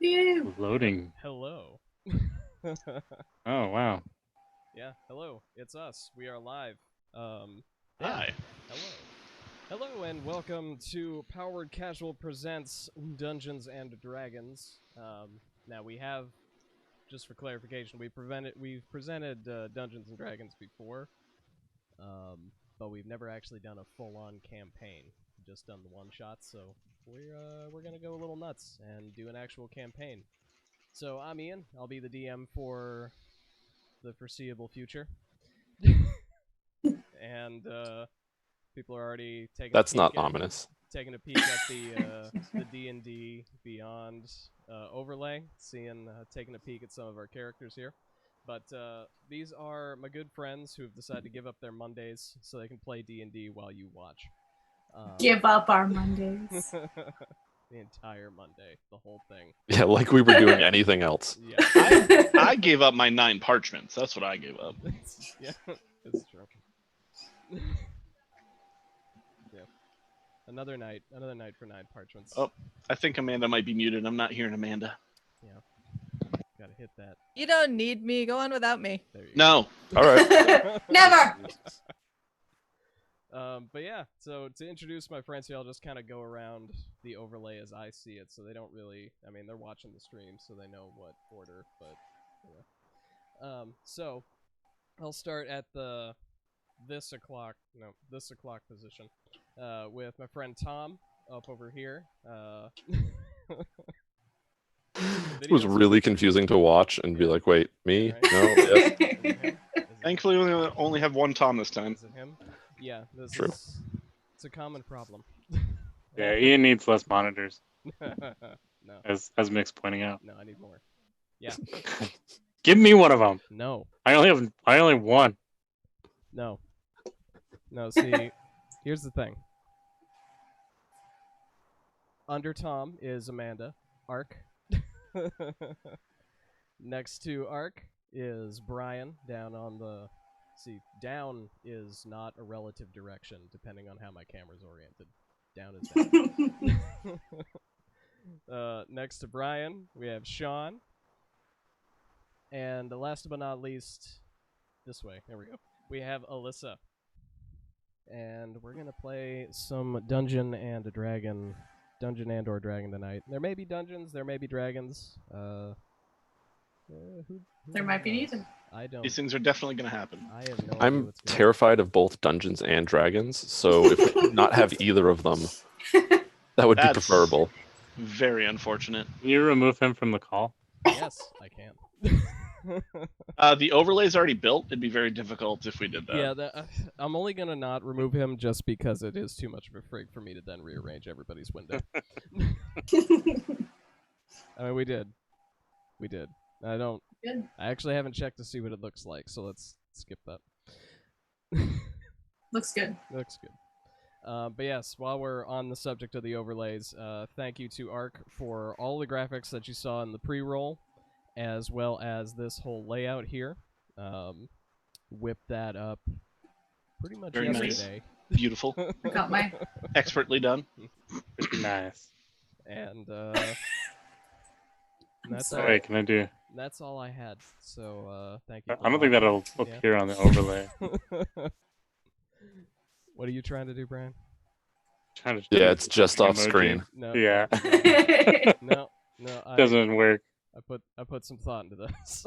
Pew. Loading. Hello. Oh, wow. Yeah, hello. It's us. We are live. Hi. Hello. Hello and welcome to Powered Casual Presents Dungeons and Dragons. Now we have, just for clarification, we've presented Dungeons and Dragons before, but we've never actually done a full-on campaign. We've just done the one-shots, so we're gonna go a little nuts and do an actual campaign. So I'm Ian. I'll be the DM for the foreseeable future. And people are already taking That's a peek not at, ominous. taking a peek at the D&D Beyond overlay, taking a peek at some of our characters here. But these are my good friends who have decided to give up their Mondays so they can play D&D while you watch. Give up our Mondays. The entire Monday, the whole thing. Yeah, like we were doing anything else. Yeah, I gave up my 9 parchments. That's what I gave up. yeah, it's true. Yeah, another night for 9 parchments. Oh. I think Amanda might be muted. I'm not hearing Amanda. Yeah, gotta hit that. You don't need me. Go on without me. There you No. All right. Never. But yeah, so to introduce my friends here, I'll just kind of go around the overlay as I see it, so they don't really, I mean, they're watching the stream, so they know what order, but, yeah. So, I'll start at this o'clock position, with my friend Tom up over here. It was really confusing to watch and be like, wait, me? Right. No? Yes. Is it him? Is it Thankfully, we only have one Tom this time. Is it him? Yeah, True. It's a common problem. Yeah, Ian needs less monitors, No, as Mick's pointing out. no, I need more. Yeah, Give me one of them. no, I only have one. no. See, here's the thing. Under Tom is Amanda, Ark. Next to Ark is Brian, down on the... See, down is not a relative direction, depending on how my camera's oriented. Down is down. Next to Brian, we have Sean. And last but not least, this way, there we go, we have Alyssa. And we're going to play some Dungeon and or Dragon tonight. There may be dungeons, there may be dragons. Who There might be knows? neither. I don't. These things are definitely going to happen. I have no idea I'm what's going terrified of both Dungeons and Dragons, so if we could not have either of them, that would be That's- preferable. Very unfortunate. Can you remove him from the call? on. Yes, I can. The overlay's already built. It'd be very difficult if we did that. Yeah, I'm only gonna not remove him just because it is too much of a frig for me to then rearrange everybody's window. I mean, we did. I don't. Good. I actually haven't checked to see what it looks like, so let's skip that. Looks good. Looks good. But yes, while we're on the subject of the overlays, thank you to Ark for all the graphics that you saw in the pre-roll, as well as this whole layout here. Whipped that up pretty much Very nice. yesterday. Beautiful. I got my. Expertly done. Nice. And that's sorry. all, Wait, can I do? that's all I had. So thank you. I don't think that'll appear on the overlay. What are you trying to do, Brian? Trying to Yeah, it's just off emoji. screen. No. Yeah, No. doesn't work. I put some thought into this.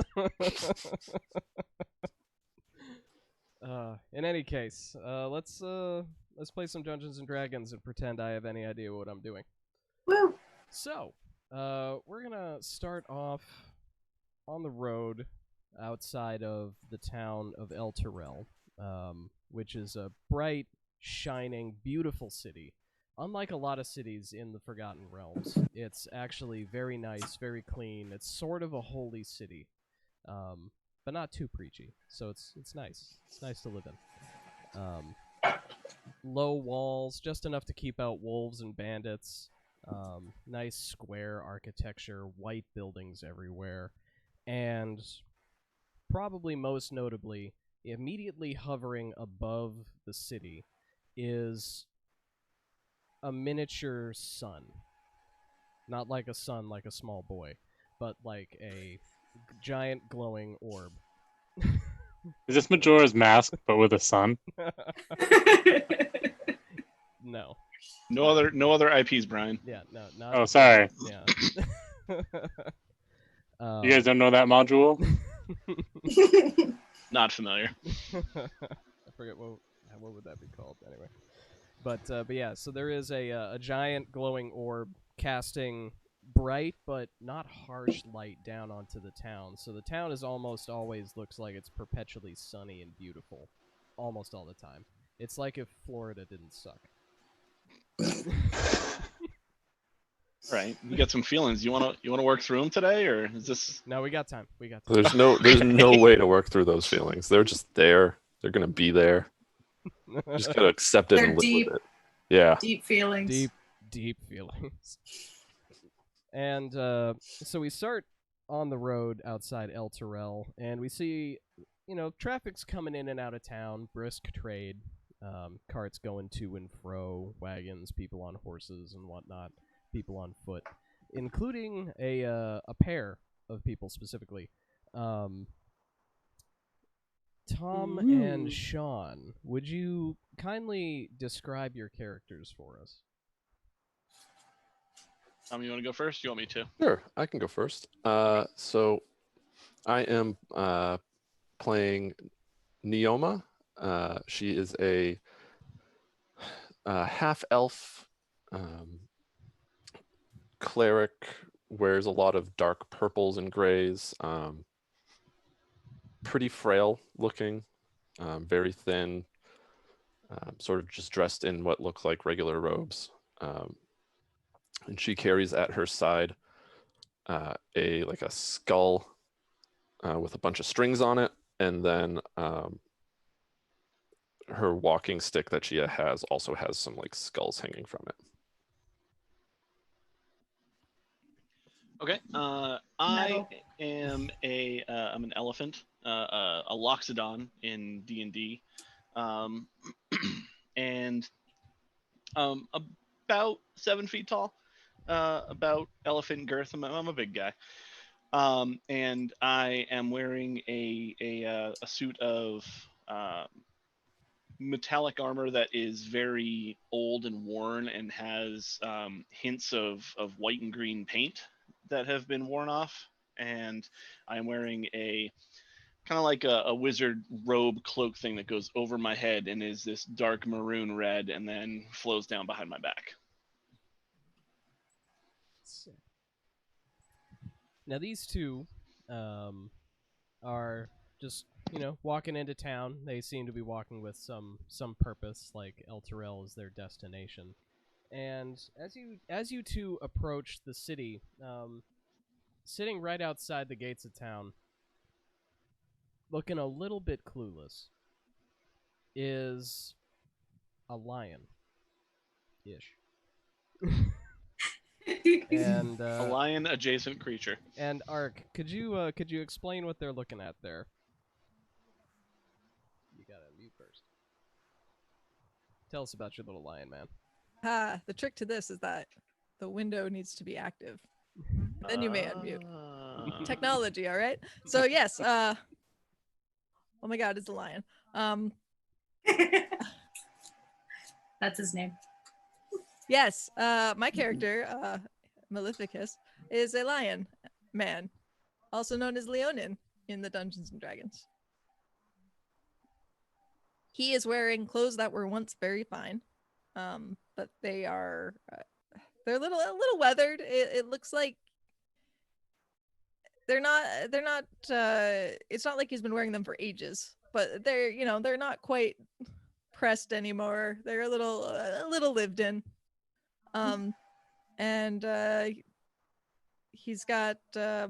In any case, let's play some Dungeons and Dragons and pretend I have any idea what I'm doing. Woo. So, we're gonna start off on the road outside of the town of El Terrell, which is a bright, shining, beautiful city. Unlike a lot of cities in the Forgotten Realms, it's actually very nice, very clean. It's sort of a holy city, but not too preachy. So it's nice. It's nice to live in. Low walls, just enough to keep out wolves and bandits. Nice square architecture, white buildings everywhere, and probably most notably, immediately hovering above the city is a miniature sun. Not like a sun like a small boy. but like a giant glowing orb. Is this Majora's Mask but with a sun? No. No other IPs, Brian. Yeah, no, not. Oh, sorry. Yeah. You guys don't know that module? Not familiar. I forget what would that be called anyway. But yeah, so there is a giant glowing orb casting bright but not harsh light down onto the town. So the town is almost always looks like it's perpetually sunny and beautiful, almost all the time. It's like if Florida didn't suck. All right, you got some feelings. You wanna work through them today, or is this? No, we got time. We got time. There's no way to work through those feelings. They're just there. They're gonna be there. Just gotta accept it They're and live deep. with it. Yeah. Deep feelings. Deep feelings. And so we start on the road outside El Terrell, and we see, traffic's coming in and out of town, brisk trade, carts going to and fro, wagons, people on horses and whatnot, people on foot, including a pair of people specifically. Tom and Sean, would you kindly describe your characters for us? Tom, you want to go first? You want me to? Sure, I can go first. So I am playing Neoma. She is a half-elf cleric, wears a lot of dark purples and grays, pretty frail looking, very thin, sort of just dressed in what look like regular robes. And she carries at her side a skull with a bunch of strings on it, and then her walking stick that she has also has some skulls hanging from it. Okay. I am I'm an elephant, a loxodon in D&D, and about 7 feet tall, about elephant girth. I'm a big guy, and I am wearing a suit of metallic armor that is very old and worn and has hints of white and green paint that have been worn off, and I'm wearing a kind of like a wizard robe cloak thing that goes over my head and is this dark maroon red and then flows down behind my back. Now these two are just walking into town. They seem to be walking with some purpose, like El Terrell is their destination. And as you two approach the city, sitting right outside the gates of town, looking a little bit clueless, is a lion-ish. And A lion adjacent creature. And Ark, could you explain what they're looking at there? You gotta mute first. Tell us about your little lion, man. The trick to this is that the window needs to be active. Then you may unmute. Technology, all right? So yes, oh my god, it's a lion. That's his name. Yes, my character, Maleficus, is a lion man, also known as Leonin in the Dungeons and Dragons. He is wearing clothes that were once very fine, but they are they're a little weathered. It looks like they're not it's not like he's been wearing them for ages, but they're not quite pressed anymore. They're a little lived in. And he's got a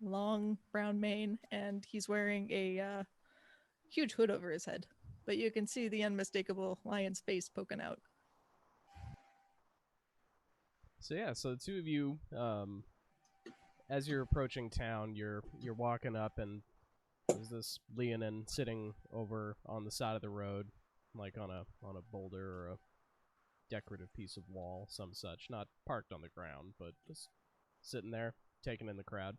long brown mane, and he's wearing a huge hood over his head, but you can see the unmistakable lion's face poking out. So yeah, so the two of you, as you're approaching town, you're walking up, and there's this Leonin sitting over on the side of the road, like on a boulder or a decorative piece of wall, some such, not parked on the ground, but just sitting there. taken in the crowd.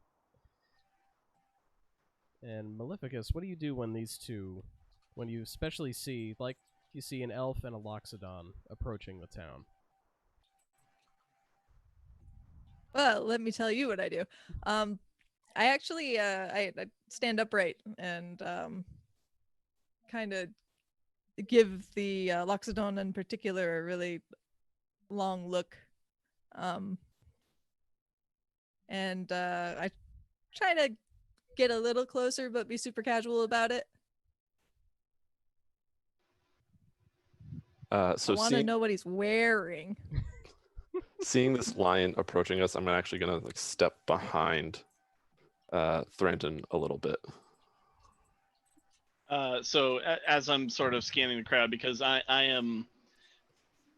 And Maleficus, what do you do when you especially see, like, you see an elf and a loxodon approaching the town? Well, let me tell you what I do. I actually I stand upright and kind of give the loxodon in particular a really long look, and I try to get a little closer but be super casual about it. So I want to know what he's wearing. seeing this lion approaching us, I'm actually gonna like step behind Thranton a little bit. So as I'm sort of scanning the crowd, because I am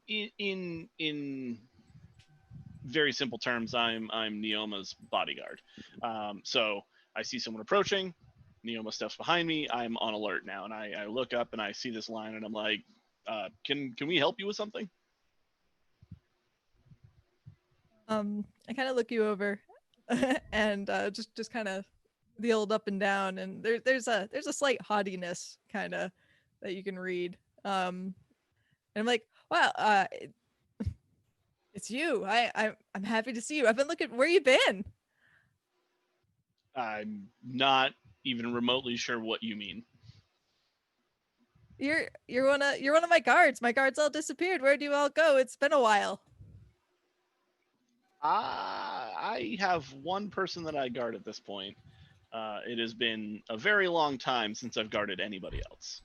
in very simple terms, I'm Neoma's bodyguard. So I see someone approaching, Neoma steps behind me, I'm on alert now, and I look up and I see this line, and I'm like, can we help you with something? I kind of look you over, and just kind of the old up and down, and there's a slight haughtiness kind of that you can read. And I'm like, wow, it's you. I'm happy to see you. I've been looking. Where you been? I'm not even remotely sure what you mean. You're one of my guards. My guards all disappeared. Where'd you all go? It's been a while. I have one person that I guard at this point. It has been a very long time since I've guarded anybody else.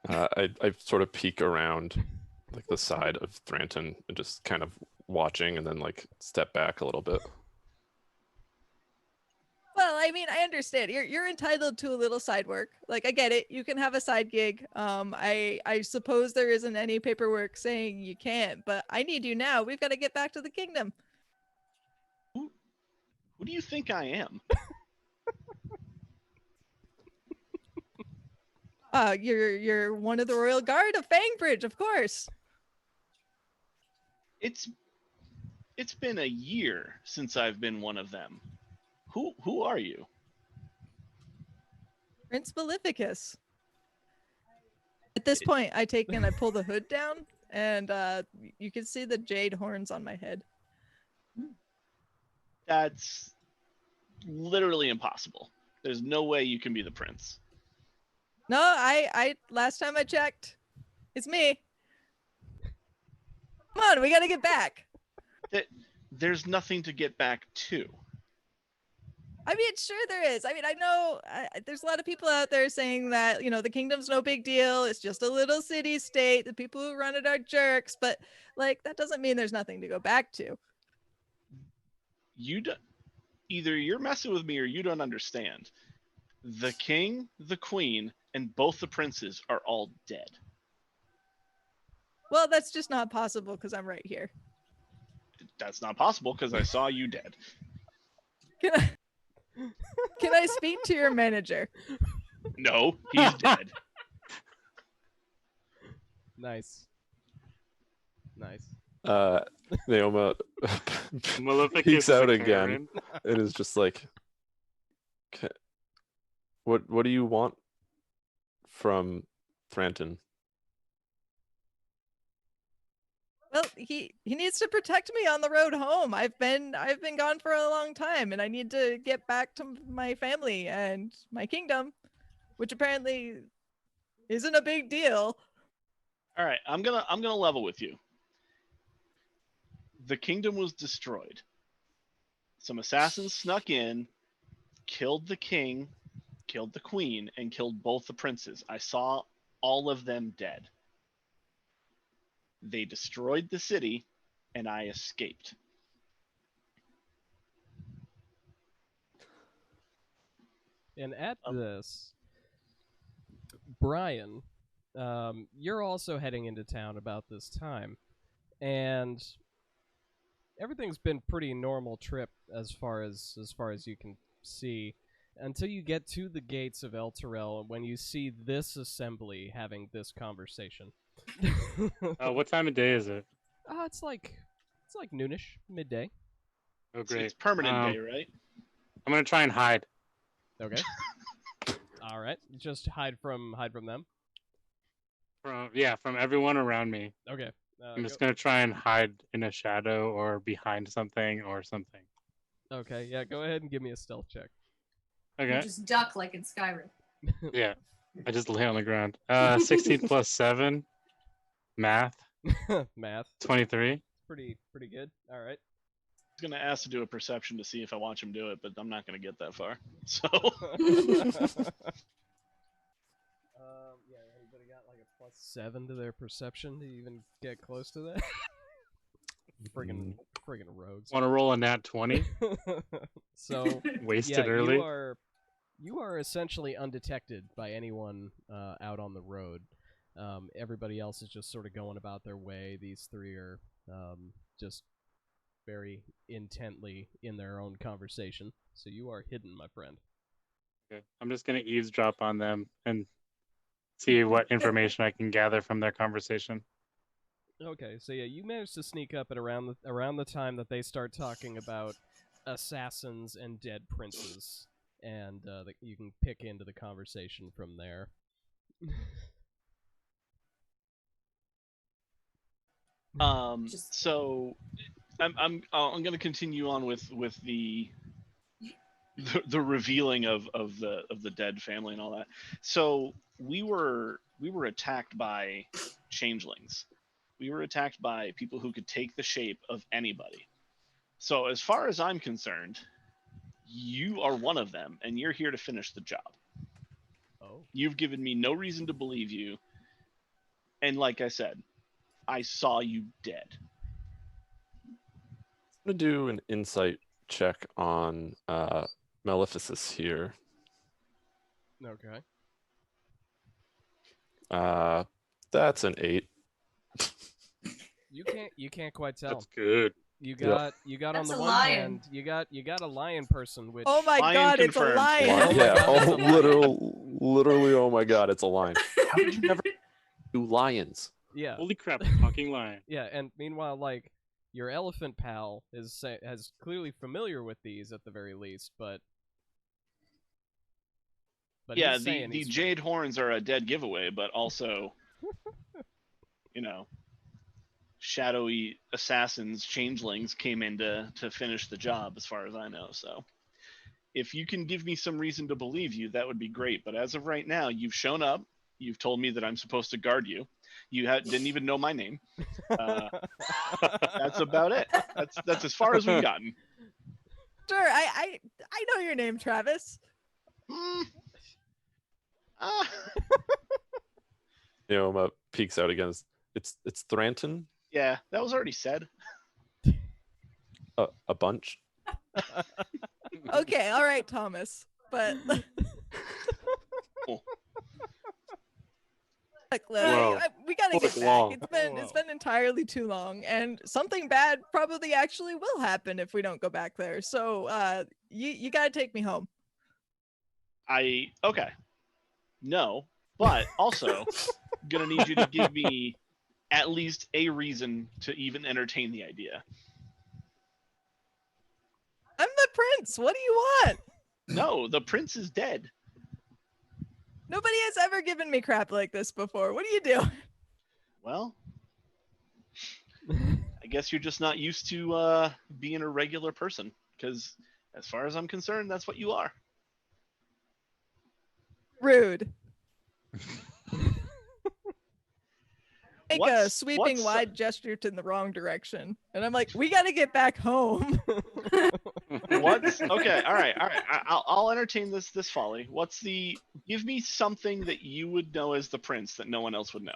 I sort of peek around like the side of Thranton and just kind of watching, and then like step back a little bit. Well, I mean, I understand. You're entitled to a little side work. Like, I get it. You can have a side gig. I suppose there isn't any paperwork saying you can't, but I need you now. We've got to get back to the kingdom. Who do you think I am? You're one of the royal guard of Fangbridge, of course. It's been a year since I've been one of them. Who are you? Prince Maleficus. At this point, I pull the hood down, and you can see the jade horns on my head. That's literally impossible. There's no way you can be the prince. No, I last time I checked, it's me. Come on, we gotta get back. There's nothing to get back to. I mean, sure there is. I mean, I know there's a lot of people out there saying that, the kingdom's no big deal. It's just a little city state. The people who run it are jerks. But, like, that doesn't mean there's nothing to go back to. Either you're messing with me or you don't understand. The king, the queen, and both the princes are all dead. Well, that's just not possible because I'm right here. That's not possible because I saw you dead. Can I speak to your manager? No, he's dead. Nice. Neoma Maleficus peeks is a out again. Karen. It is just like, what do you want from Thranton? Well, he needs to protect me on the road home. I've been gone for a long time, and I need to get back to my family and my kingdom, which apparently isn't a big deal. All right, I'm gonna level with you. The kingdom was destroyed. Some assassins snuck in, killed the king, killed the queen, and killed both the princes. I saw all of them dead. They destroyed the city, and I escaped. And at this, Brian, you're also heading into town about this time, and everything's been pretty normal trip as far as you can see, until you get to the gates of El Terrell, when you see this assembly having this conversation. What time of day is it? It's like It's like noonish, midday. Oh, It's great. permanent day, right? I'm gonna try and hide. Okay. All right. Just hide from them. From everyone around me. Okay. I'm just gonna try and hide in a shadow or behind something or something. Okay. Yeah. Go ahead and give me a stealth check. You Okay. just duck like in Skyrim. Yeah. I just lay on the ground. 16 plus 7. Math. Math. 23. Pretty good. All right. I was gonna ask to do a perception to see if I watch him do it, but I'm not gonna get that far. So Yeah, anybody got like a +7 to their perception to even get close to that? friggin' rogues. Want to roll a nat 20? So Wasted yeah, early. you are essentially undetected by anyone out on the road. Everybody else is just sort of going about their way. These three are just very intently in their own conversation. So you are hidden, my friend. Okay. I'm just gonna eavesdrop on them and see what information I can gather from their conversation. Okay, so yeah, you managed to sneak up at around the time that they start talking about assassins and dead princes, and you can pick into the conversation from there. so I'm gonna continue on with the revealing of the dead family and all that. So we were attacked by changelings. We were attacked by people who could take the shape of anybody. So as far as I'm concerned, you are one of them, and you're here to finish the job. Oh. You've given me no reason to believe you, and like I said, I saw you dead. I'm gonna do an insight check on Maleficus here. Okay. That's an 8. You can't quite tell. That's good. You got on That's the a one lion. hand, you got a lion person, which Oh my Lion god, confirmed. it's a lion! Oh my yeah, God, it's a lion. literally, oh my god, it's a lion. How did you never do lions? yeah. Holy crap, talking lion. Yeah, and meanwhile, like, your elephant pal is clearly familiar with these at the very least, but Yeah, he's the saying he's jade horns are a dead giveaway, but also, shadowy assassins, changelings came in to finish the job, as far as I know. So, if you can give me some reason to believe you, that would be great. But as of right now, you've shown up. You've told me that I'm supposed to guard you. You didn't even know my name. That's about it. That's as far as we've gotten. Sure, I know your name, Travis. Neoma peeks out again. It's Thranton. Yeah, that was already said. A bunch. Okay, all right, Thomas. But look, Whoa. we gotta get back. Long. It's been entirely too long, and something bad probably actually will happen if we don't go back there. So, you gotta take me home. Okay. No, but also gonna need you to give me at least a reason to even entertain the idea. I'm the prince. What do you want? No, the prince is dead. Nobody has ever given me crap like this before. What do you do? Well, I guess you're just not used to being a regular person, because as far as I'm concerned, that's what you are. Rude. Make a What's- sweeping what's- wide gesture in the wrong direction, and I'm like, we gotta get back home. What's okay? All right. I'll entertain this folly. Give me something that you would know as the prince that no one else would know.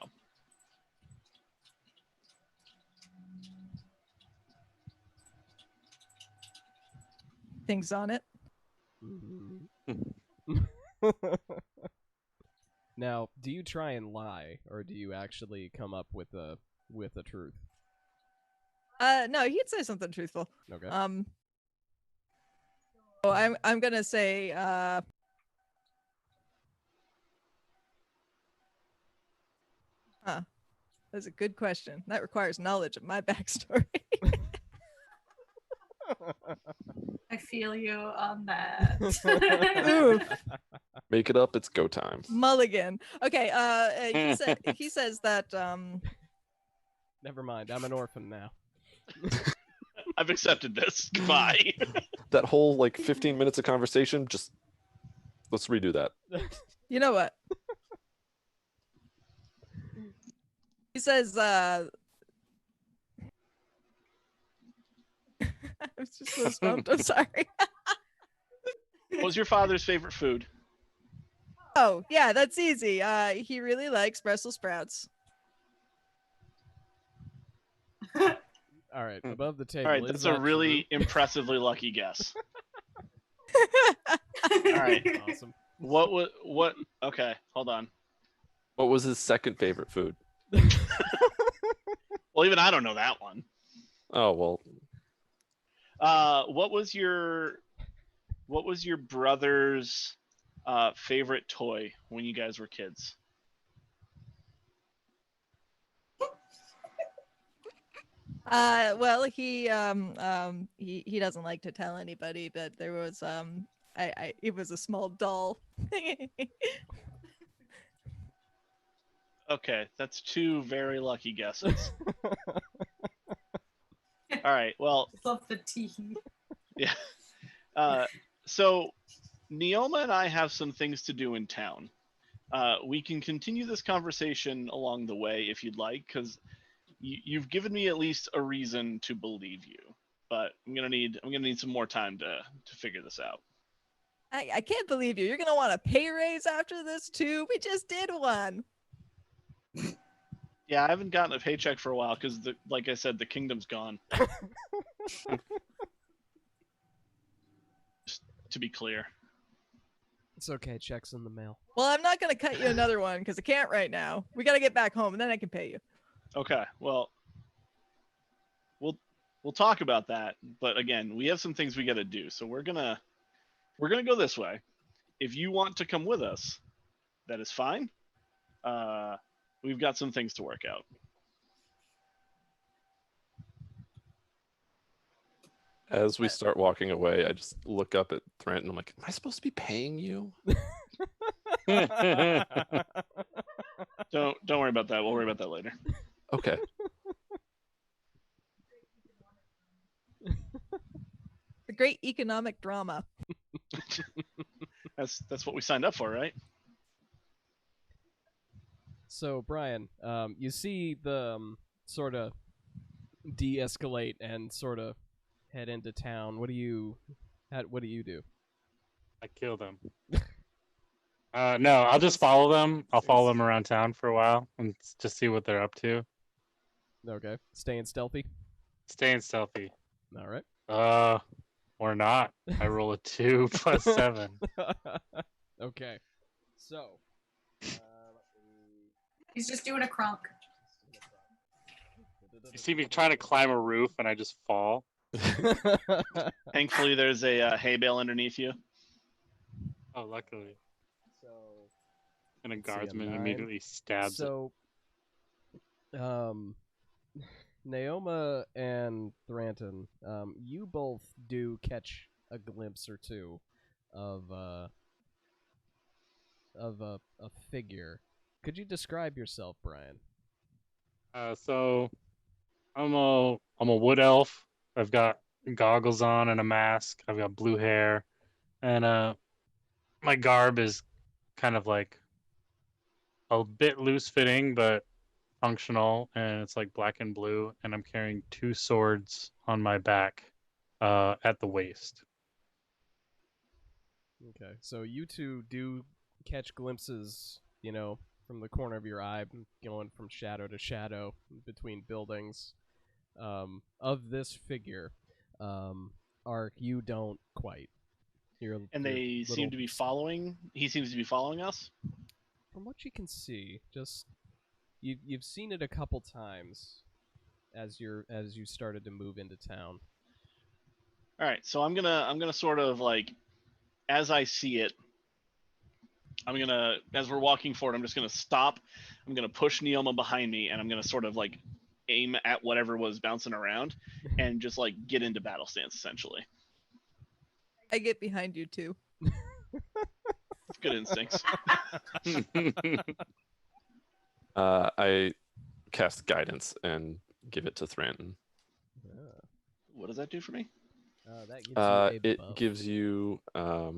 Things on it. Now, do you try and lie, or do you actually come up with a truth? No, he'd say something truthful. Okay. So I'm gonna say That's a good question. That requires knowledge of my backstory. I feel you on that. Oof. Make it up. It's go time. Mulligan. Okay. He says that Never mind. I'm an orphan now. I've accepted this. Goodbye. That whole like 15 minutes of conversation, just let's redo that. you know what? He says I was just so stumped. I'm sorry. What was your father's favorite food? Oh, yeah, that's easy. He really likes Brussels sprouts. All right, above the table. All right, is that's that a really true? impressively lucky guess. All right. Awesome. What? Okay, hold on. What was his second favorite food? Well, even I don't know that one. Oh well, What was your brother's favorite toy when you guys were kids? Well, he doesn't like to tell anybody, but there was it was a small doll. Okay, that's two very lucky guesses. All right, well, Love the tea. yeah. So Neoma and I have some things to do in town. We can continue this conversation along the way if you'd like, because you've given me at least a reason to believe you. But I'm gonna need some more time to figure this out. I can't believe you. You're gonna want a pay raise after this too. We just did one. Yeah, I haven't gotten a paycheck for a while because, like I said, the kingdom's gone. Just to be clear. It's okay. Checks in the mail. Well, I'm not gonna cut you another one because I can't right now. We gotta get back home and then I can pay you. Okay, well, we'll talk about that. But again, we have some things we got to do, so we're gonna go this way. If you want to come with us, that is fine. We've got some things to work out. as we start walking away, I just look up at Trent and I'm like, "Am I supposed to be paying you?" Don't worry about that. We'll worry about that later. Okay. The great economic drama. That's what we signed up for, right? So, Brian, you see the sort of de-escalate and sort of head into town. What do you do? I kill them. No, I'll just follow them. I'll follow them around town for a while and just see what they're up to. Okay, staying stealthy. Staying stealthy. All right. Or not. I roll a 2 plus 7. Okay. So. He's just doing a crunk. You see me trying to climb a roof and I just fall. Thankfully, there's a hay bale underneath you. Oh, luckily. So. And a Let's see, a guardsman 9. immediately stabs it. So, Naoma and Thranton, you both do catch a glimpse or two of a figure. Could you describe yourself, Brian? So I'm a wood elf. I've got goggles on and a mask. I've got blue hair, and my garb is kind of like a bit loose fitting, but functional, and it's like black and blue. And I'm carrying 2 swords on my back, at the waist. Okay, so you two do catch glimpses, from the corner of your eye, going from shadow to shadow between buildings, of this figure. Ark, you don't quite. And they seem to be following. He seems to be following us. From what you can see, just you've seen it a couple times as you started to move into town. All right, so I'm gonna sort of like, as I see it, as we're walking forward, I'm just gonna stop. I'm gonna push Neoma behind me, and I'm gonna sort of like aim at whatever was bouncing around and just like get into battle stance essentially. I get behind you too. Good instincts. I cast guidance and give it to Thranton. What does that do for me? That gives you a It buff. gives you a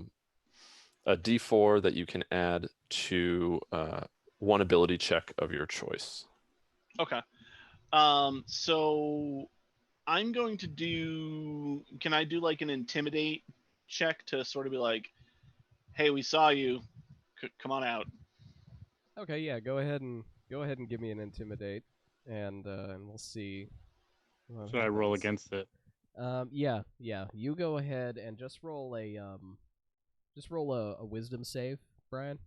D4 that you can add to one ability check of your choice. Okay. So I'm going to do. Can I do like an intimidate check to sort of be like, "Hey, we saw you. Come on out." Okay, yeah, go ahead and give me an intimidate, and we'll see. what Should I roll happens. against it? Yeah. You go ahead and just roll a wisdom save, Brian.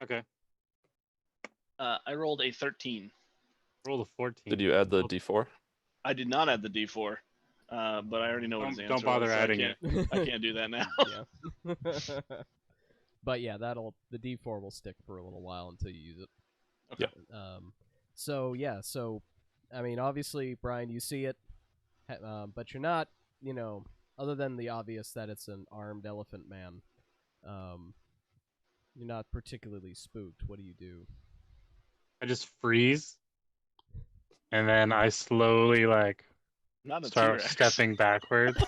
Okay. I rolled a 13. Roll a 14. Did you add the D4? I did not add the D4, but I already know what his answer Don't bother was, so adding it. I can't do that now. Yeah. But yeah, the D4 will stick for a little while until you use it. Okay. So I mean, obviously, Brian, you see it, but you're not, other than the obvious that it's an armed elephant man, you're not particularly spooked. What do you do? I just freeze, and then I slowly Not a start T-Rex. stepping backwards,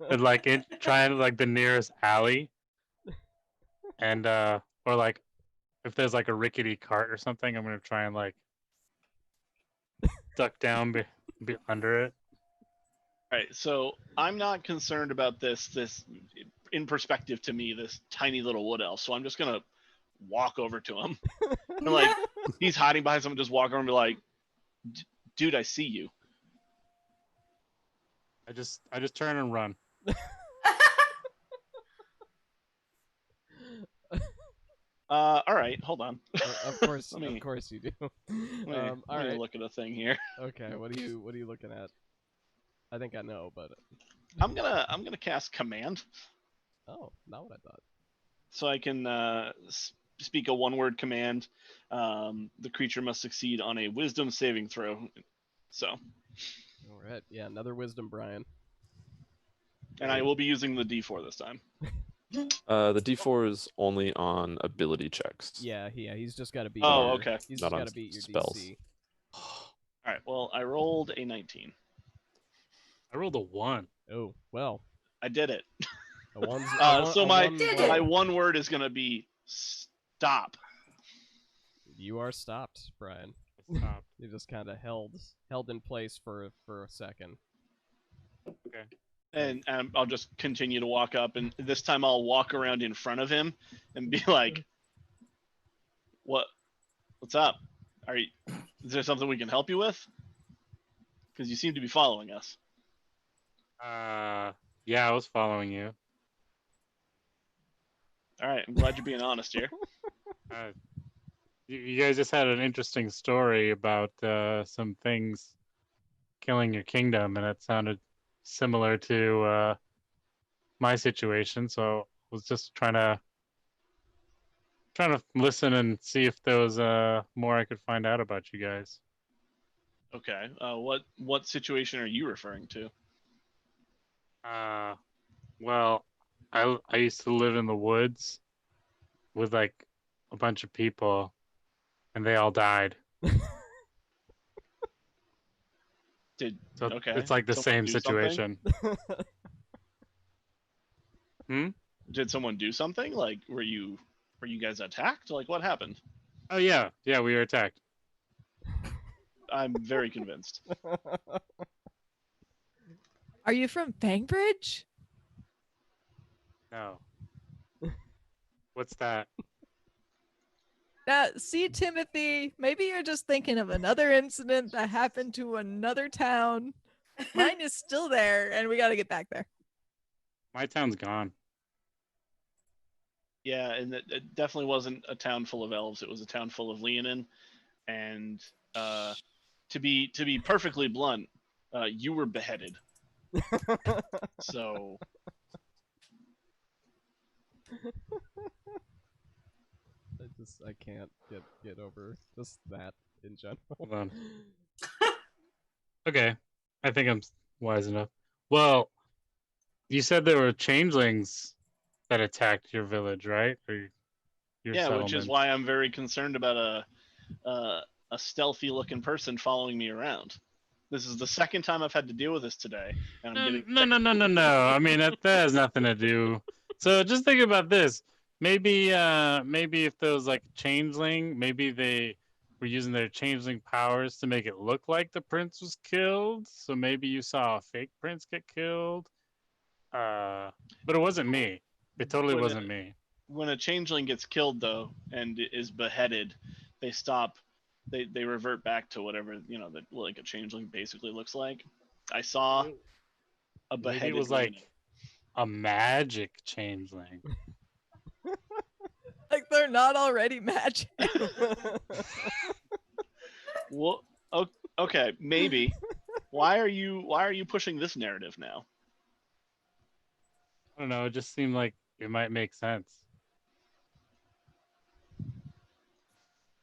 and trying the nearest alley, and or if there's a rickety cart or something, I'm gonna try and duck down be under it. All right, so I'm not concerned about this in perspective to me, this tiny little wood elf. So I'm just gonna walk over to him, and he's hiding behind someone. Just walk over and be like, "Dude, I see you." I just turn and run. All right, hold on. Of course, Let me- of course you do. Let me, All let me right. look at a thing here. Okay. What are you looking at? I think I know, but I'm gonna cast command, not what I thought. so I can speak a one-word command. The creature must succeed on a Wisdom saving throw. So, All right. Yeah, another wisdom, Brian. and I will be using the D4 this time. The D4 is only on ability checks. Yeah, he's just got to beat. Oh, your, okay. He's Not just on got to beat your spells. DC. All right. Well, I rolled a 19. I rolled a 1. Oh well. I did it. A one's, So my Did it. my one word is gonna be stop. You are stopped, Brian. I stopped. You just kind of held in place for a second. Okay. And I'll just continue to walk up, and this time I'll walk around in front of him and be like, "What's up? Is there something we can help you with? Because you seem to be following us." Yeah, I was following you. All right, I'm glad you're being honest here. You guys just had an interesting story about some things killing your kingdom, and it sounded similar to my situation. So I was just trying to listen and see if there was more I could find out about you guys. Okay. What situation are you referring to? Well, I used to live in the woods with a bunch of people, and they all died. So Okay. it's the Someone same do something? situation. Did someone do something? Were you guys attacked? What happened? Oh yeah, we were attacked. I'm very convinced. Are you from Fangbridge? No. What's that? Now, see, Timothy, maybe you're just thinking of another incident that happened to another town. Mine is still there, and we got to get back there. My town's gone. Yeah, and it definitely wasn't a town full of elves. It was a town full of Leonin, and to be perfectly blunt, you were beheaded. So I can't get over just that. in general. Hold on. Okay, I think I'm wise enough. Well, you said there were changelings that attacked your village, right? Or your Yeah, which is settlement. why I'm very concerned about a stealthy looking person following me around. This is the second time I've had to deal with this today, and I'm getting No. I mean that has nothing to do. So just think about this. Maybe if there was like changeling, maybe they were using their changeling powers to make it look like the prince was killed. So maybe you saw a fake prince get killed. But it wasn't me. It totally wasn't me. When a changeling gets killed though and is beheaded, they stop. They revert back to whatever that like a changeling basically looks like. I saw a Maybe beheaded. it was like a magic changeling. Like they're not already magic. Well, okay, maybe. Why are you pushing this narrative now? I don't know. It just seemed like it might make sense.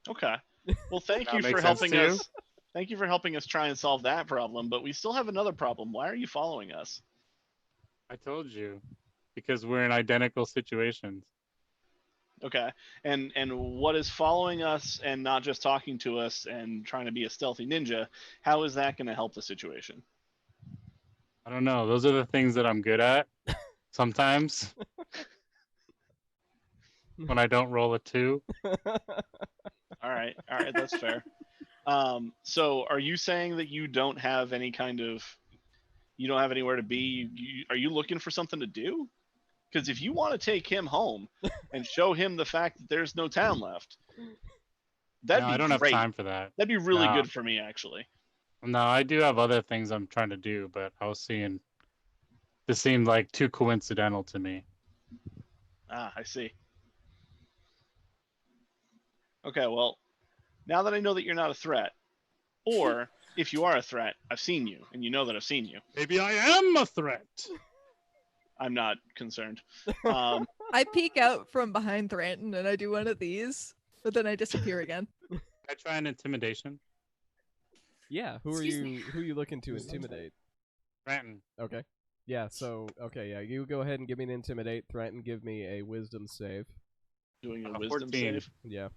Okay. Well, thank That you makes for sense helping to you? us. Thank you for helping us try and solve that problem, but we still have another problem. Why are you following us? I told you, because we're in identical situations. Okay. And what is following us and not just talking to us and trying to be a stealthy ninja? How is that going to help the situation? I don't know. Those are the things that I'm good at. Sometimes when I don't roll a 2. All right, that's fair. So are you saying that you don't have any kind of, you don't have anywhere to be? Are you looking for something to do? Because if you want to take him home and show him the fact that there's no town left, that'd No, be I don't great. have time for that. That'd be really No. good for me, actually. No, I do have other things I'm trying to do, but I was seeing this seemed like too coincidental to me. Ah, I see. Okay, well, now that I know that you're not a threat, or if you are a threat, I've seen you, and you know that I've seen you. Maybe I am a threat. I'm not concerned. I peek out from behind Thranton and I do one of these, but then I disappear again. Can I try an intimidation? Yeah, who are Excuse you? me. Who are you looking to intimidate? Threaten. Okay. Yeah. So yeah, you go ahead and give me an intimidate. Threaten, give me a wisdom save. Doing a 14. wisdom save. Yeah.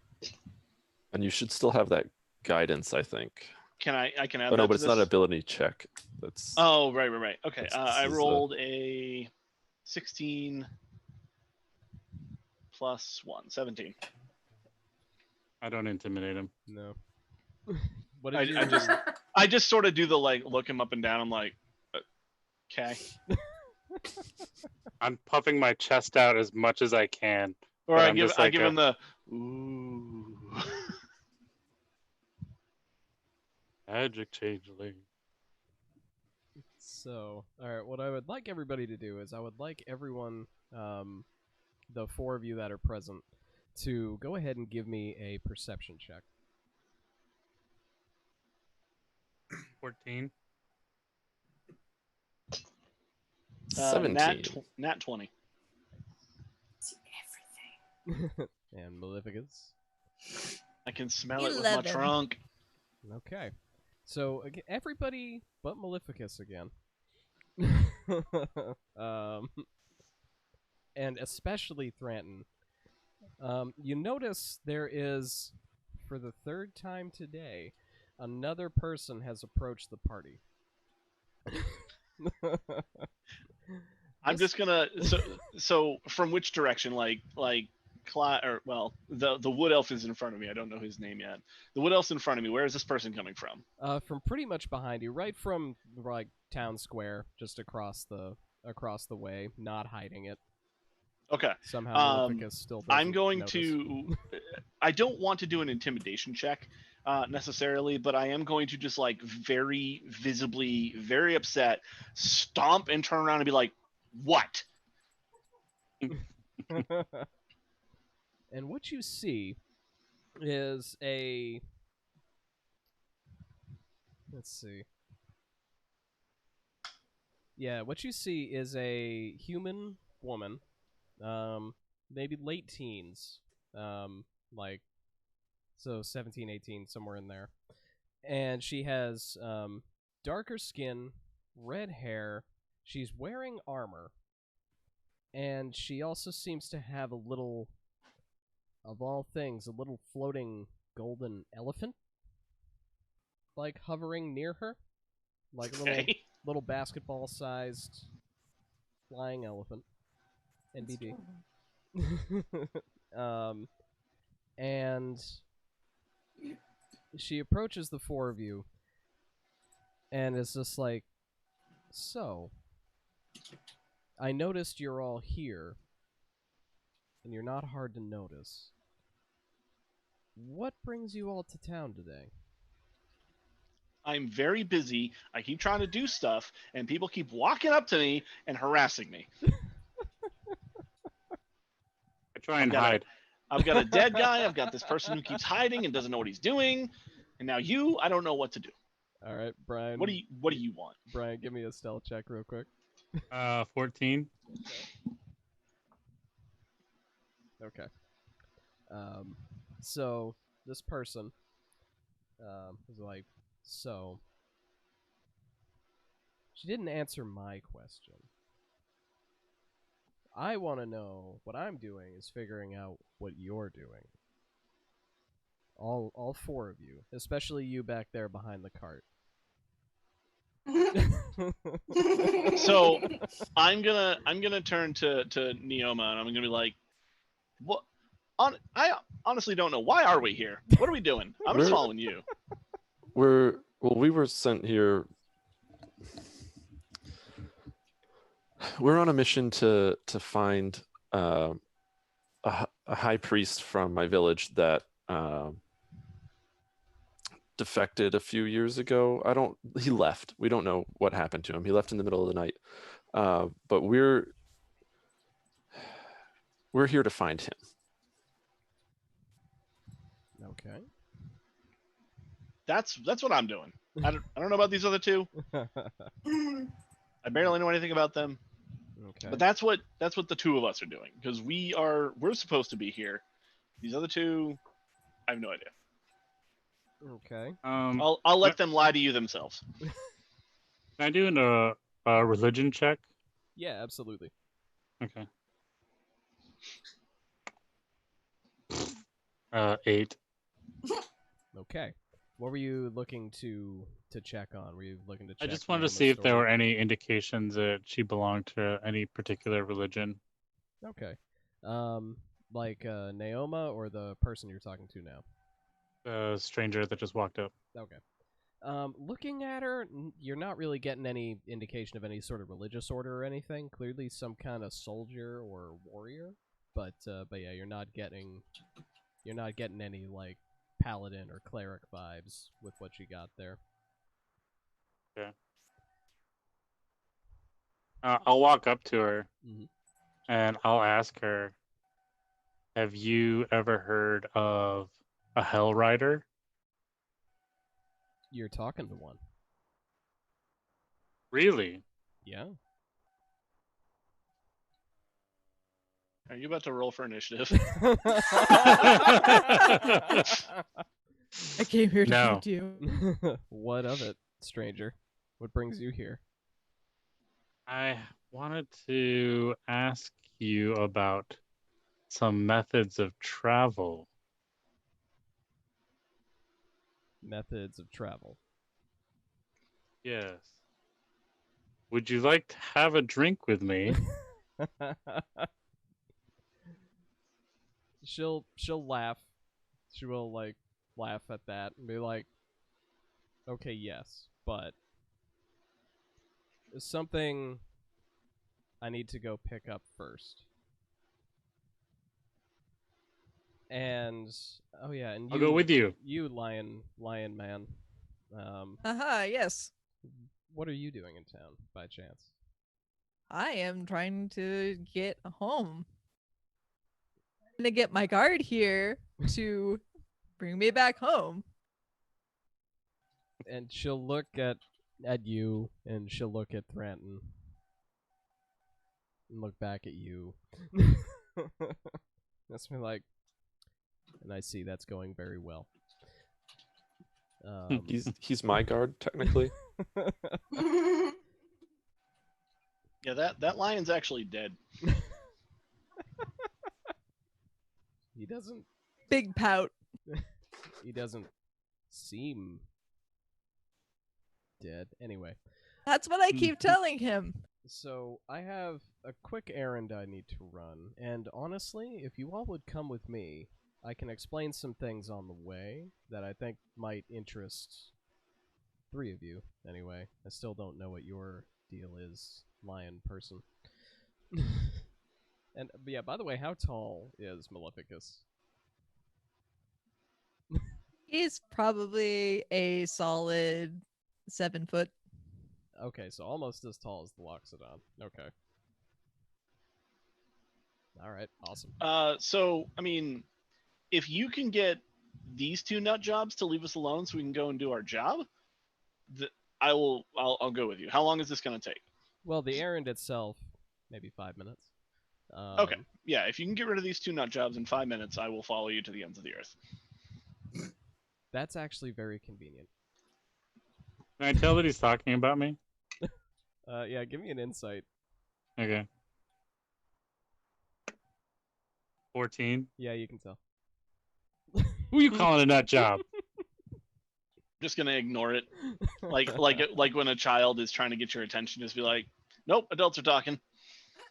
And you should still have that guidance, I think. Can I can add Oh that no, but to it's this? not an ability check. That's Oh, right. Okay, This I is, rolled a 16 plus 1, 17. I don't intimidate him. No. What did you? I just sort of do the like look him up and down. I'm like, okay. I'm puffing my chest out as much as I can. Or But I I'm give just like him the ooh. magic changeling. So, all right. What I would like everybody to do is, I would like everyone, the 4 of you that are present, to go ahead and give me a perception check. 14. 17. Nat 20. See everything. And Maleficus. I can smell it with my 11. trunk. Okay. So everybody but Maleficus again. And especially Thranton. You notice there is, for the 3rd time today, another person has approached the party. I'm just gonna so from which direction? Like or well, the wood elf is in front of me. I don't know his name yet. The wood elf's in front of me. Where is this person coming from? From pretty much behind you, right from like town square, just across the way, not hiding it. Okay. Somehow Maleficus still doesn't I'm going notice. to. I don't want to do an intimidation check necessarily, but I am going to just like very visibly, very upset, stomp and turn around and be like, "What?" And what you see is a... Let's see. Yeah, what you see is a human woman, maybe late teens, like So 17, 18, somewhere in there. And she has darker skin, red hair. She's wearing armor. And she also seems to have a little, of all things, a little floating golden elephant, like hovering near her. Like a little basketball-sized flying elephant. NBD. And she approaches the four of you and is just like, so, I noticed you're all here, and you're not hard to notice. What brings you all to town today? I'm very busy. I keep trying to do stuff, and people keep walking up to me and harassing me. I try and hide. I've got a dead guy. I've got this person who keeps hiding and doesn't know what he's doing. And now I don't know what to do. All right, Brian. What do you want? Brian, give me a stealth check real quick. 14. Okay. So this person was like, so she didn't answer my question. I want to know what I'm doing is figuring out what you're doing. All four of you, especially you back there behind the cart. So I'm gonna turn to Neoma and I'm gonna be like, what? I honestly don't know. Why are we here? What are we doing? I'm just following you. We were sent here. We're on a mission to find a high priest from my village that defected a few years ago. He left. We don't know what happened to him. He left in the middle of the night. But we're here to find him. Okay. That's what I'm doing. I don't know about these other two. I barely know anything about them. Okay. But that's what the two of us are doing, because we're supposed to be here. These other two, I have no idea. Okay. I'll let them lie to you themselves. Can I do a religion check? Yeah, absolutely. Okay. 8. Okay. What were you looking to check on? Were you looking to check I just wanted to Naoma's see if there story? were any indications that she belonged to any particular religion. Okay. Like Naoma or the person you're talking to now? The stranger that just walked up. Okay. Looking at her, you're not really getting any indication of any sort of religious order or anything. Clearly some kind of soldier or warrior, but yeah, you're not getting any like paladin or cleric vibes with what you got there. Okay. I'll walk up to her and I'll ask her, have you ever heard of a Hell Rider? You're talking to one. Really? Yeah. Are you about to roll for initiative? I came here to No. talk to you. What of it, stranger? What brings you here? I wanted to ask you about some methods of travel. Methods of travel. Yes. Would you like to have a drink with me? She'll laugh. She will like laugh at that and be like, "Okay, yes, but there's something I need to go pick up first." And oh yeah, and I'll go with you. You lion man. Aha, yes. What are you doing in town by chance? I am trying to get home. I'm gonna get my guard here to bring me back home. And she'll look at you, and she'll look at Thranton, and look back at you. That's me like, And I see that's going very well. He's my guard technically. Yeah, that lion's actually dead. He doesn't. Big pout. He doesn't seem dead. Anyway, That's what I keep telling him. so I have a quick errand I need to run, and honestly, if you all would come with me, I can explain some things on the way that I think might interest 3 of you. Anyway, I still don't know what your deal is, lion person. And yeah, by the way, how tall is Maleficus? He's probably a solid 7 foot. Okay, so almost as tall as the Loxodon. Okay. Alright, awesome. So I mean, if you can get these 2 nut jobs to leave us alone so we can go and do our job, I'll go with you. How long is this going to take? Well, the errand itself, maybe 5 minutes. Okay. Yeah, if you can get rid of these 2 nut jobs in 5 minutes, I will follow you to the ends of the earth. That's actually very convenient. Can I tell that he's talking about me? Yeah, give me an insight. Okay. 14. Yeah, you can tell. Who you calling a nut job? Just gonna ignore it, like when a child is trying to get your attention, just be like, "Nope, adults are talking."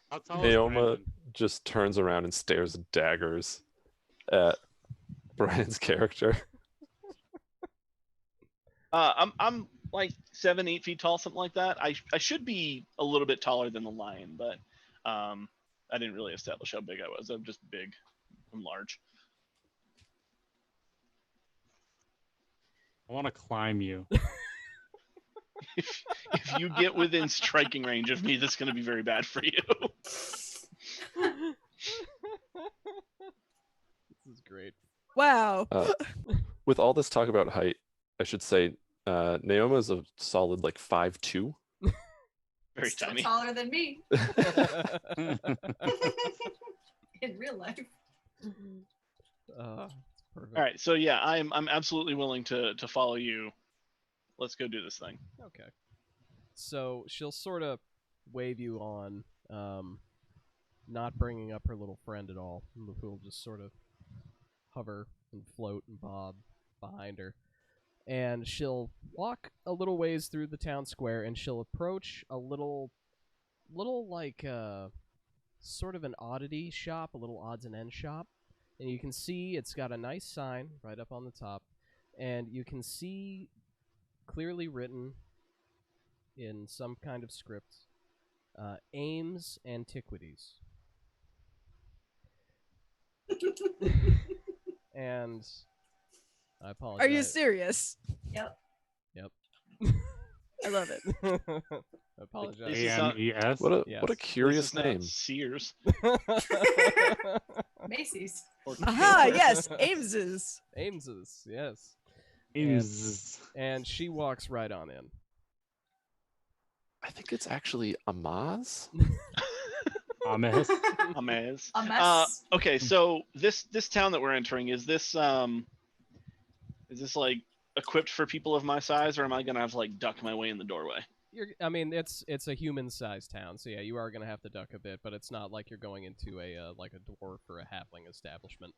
How tall is Naoma Brandon? just turns around and stares daggers at Brian's character. I'm like 7, 8 feet tall, something like that. I should be a little bit taller than the lion, but I didn't really establish how big I was. I'm just big. I'm large. I want to climb you. If you get within striking range of me, that's going to be very bad for you. This is great. Wow. With all this talk about height, I should say Naoma is a solid like 5'2". Very Still tiny. taller than me in real life. Perfect. All right, so yeah, I'm absolutely willing to follow you. Let's go do this thing. Okay. So she'll sort of wave you on, not bringing up her little friend at all, who'll just sort of hover and float and bob behind her. And she'll walk a little ways through the town square, and she'll approach a little like sort of an oddity shop, a little odds and ends shop. And you can see it's got a nice sign right up on the top, and you can see clearly written in some kind of script, Ames Antiquities. And I apologize. Are you serious? Yep. Yep. I love it. I apologize. This is not- AMES? What a Yes. curious This is not name. Sears. Macy's. Or Aha, yes, Ames's. Ames's, yes. AMES. And she walks right on in. I think it's actually Amaz. AMES. Amaz. A mess. Okay, so this town that we're entering, is this like equipped for people of my size, or am I gonna have to like duck my way in the doorway? I mean, it's a human-sized town, so yeah, you are gonna have to duck a bit, but it's not like you're going into a like a dwarf or a halfling establishment.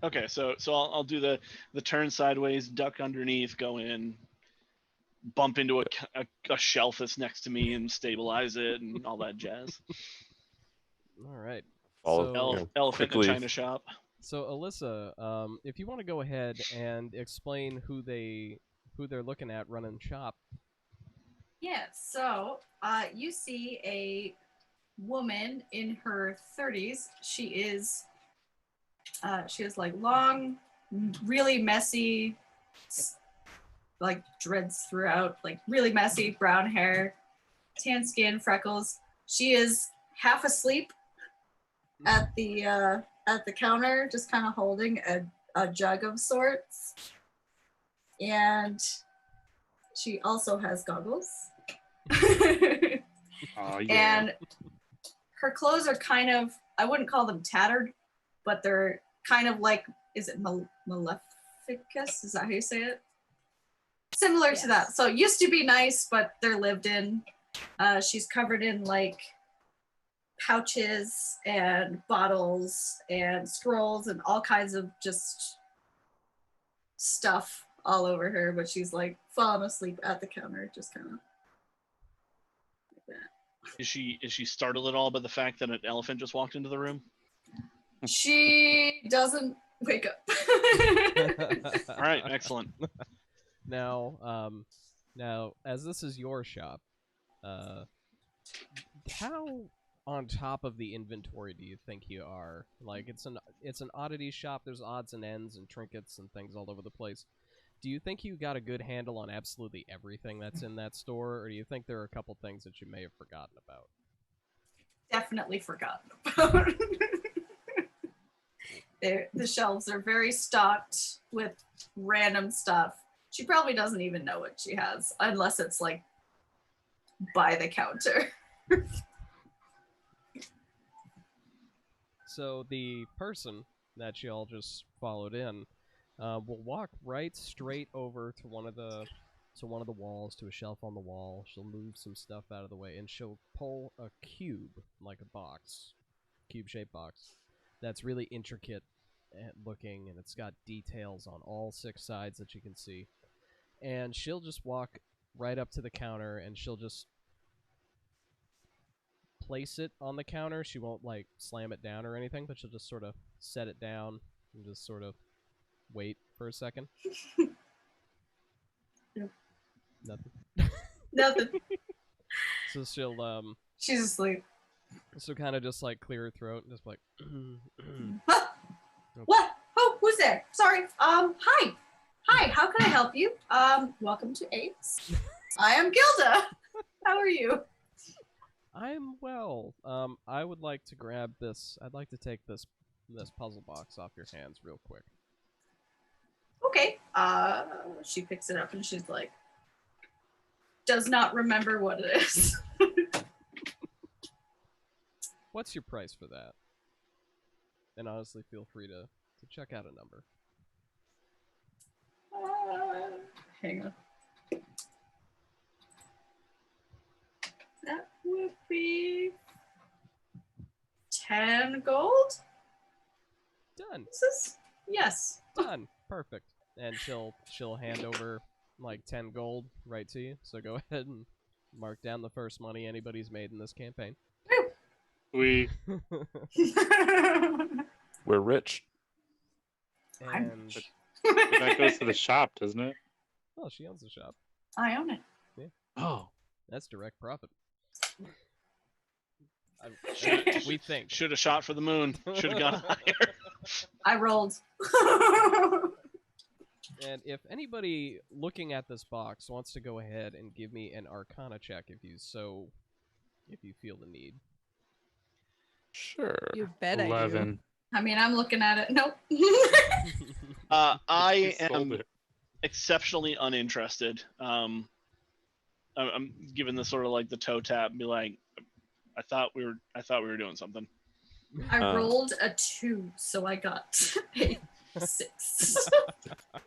Okay, so I'll do the turn sideways, duck underneath, go in, bump into a shelf that's next to me and stabilize it and all that jazz. All right. Follow, So- Elephant in quickly. a china shop. So Alyssa, if you want to go ahead and explain who they're looking at running shop. Yeah, so you see a woman in her 30s. She has like long, really messy, like dreads throughout, like really messy brown hair, tan skin, freckles. She is half asleep at the counter, just kind of holding a jug of sorts. And she also has goggles. Oh, yeah. And her clothes are kind of, I wouldn't call them tattered, but they're kind of like, is it Maleficus? Is that how you say it? Similar to that. So it used to be nice, but they're lived in. She's covered in like pouches and bottles and scrolls and all kinds of just stuff all over her, but she's like falling asleep at the counter, just kind of like that. Is she startled at all by the fact that an elephant just walked into the room? She doesn't wake up. All right, excellent. Now, as this is your shop, how on top of the inventory do you think you are? Like, it's an oddity shop. There's odds and ends and trinkets and things all over the place. Do you think you got a good handle on absolutely everything that's in that store, or do you think there are a couple things that you may have forgotten about? Definitely forgotten about. The shelves are very stocked with random stuff. She probably doesn't even know what she has, unless it's like by the counter. So the person that you all just followed in will walk right straight over to one of the walls, to a shelf on the wall. She'll move some stuff out of the way, and she'll pull a cube, like a box, cube-shaped box, that's really intricate looking, and it's got details on all 6 sides that you can see. And she'll just walk right up to the counter, and she'll just place it on the counter. She won't like slam it down or anything, but she'll just sort of set it down and just sort of wait for a second. Yep. Nothing. Nothing. So She's asleep. she'll kind of just like clear her throat and just like Huh? What? Oh, who's there? Sorry. Hi. Hi, how can I help you? Welcome to Ace. I am Gilda. How are you? I'm well. I would like to grab this. I'd like to take this puzzle box off your hands real quick. Okay. She picks it up and she's like, does not remember what it is. What's your price for that? And honestly, feel free to check out a number. Hang on. That would be 10 gold? Done. Yes. Done. Perfect. And she'll hand over like 10 gold right to you. So go ahead and mark down the first money anybody's made in this campaign. We We're rich. And that goes to the shop, doesn't it? well, she owns the shop. I own it. Oh, That's direct profit. Should- We think. Should have shot for the moon. Should have gone higher. I rolled. And if anybody looking at this box wants to go ahead and give me an Arcana check, if you feel the need. Sure. You bet I do. 11. I mean, I'm looking at it. Nope. I She sold am it. exceptionally uninterested. I'm giving this sort of like the toe tap and be like, I thought we were doing something. I rolled a 2, so I got a 6.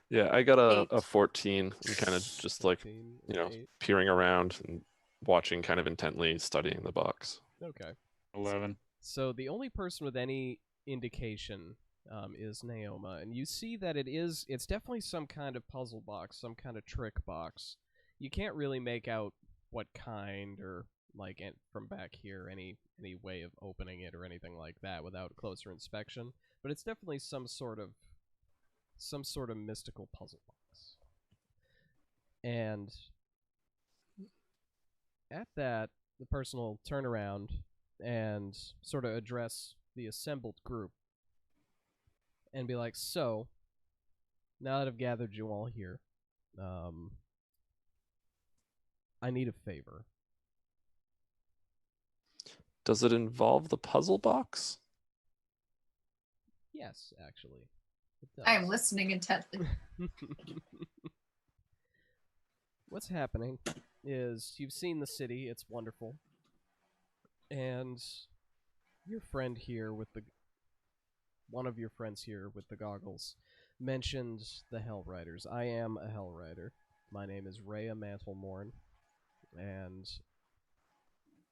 Yeah, I got a 8. 14. I'm kind of just like, 15, you know, 8. peering around and watching kind of intently, studying the box. Okay. 11. So the only person with any indication is Naoma, and you see that it's definitely some kind of puzzle box, some kind of trick box. You can't really make out what kind or like from back here any way of opening it or anything like that without closer inspection, but it's definitely some sort of mystical puzzle box. And at that, the person will turn around and sort of address the assembled group and be like, so, now that I've gathered you all here, I need a favor. Does it involve the puzzle box? Yes, actually. It does. I am listening intently. What's happening is you've seen the city, it's wonderful. And your friend here with the one of your friends here with the goggles mentioned the Hell Riders. I am a Hell Rider. My name is Rhea Mantlemorn, and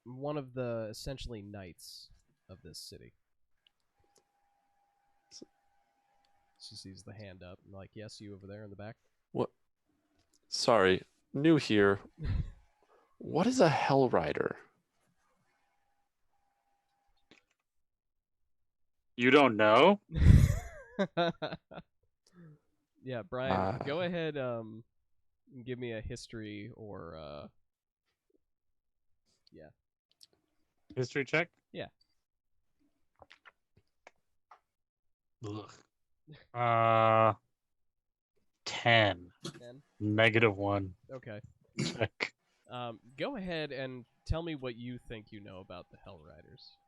I'm one of the essentially knights of this city. She sees the hand up, and like, yes, you over there in the back. What? Sorry, new here. What is a Hell Rider? You don't know? Yeah, Brian, go ahead. Give me a history or yeah. History check? Yeah. Ugh. 10. 10. -1. Okay. Check. Go ahead and tell me what you think you know about the Hell Riders.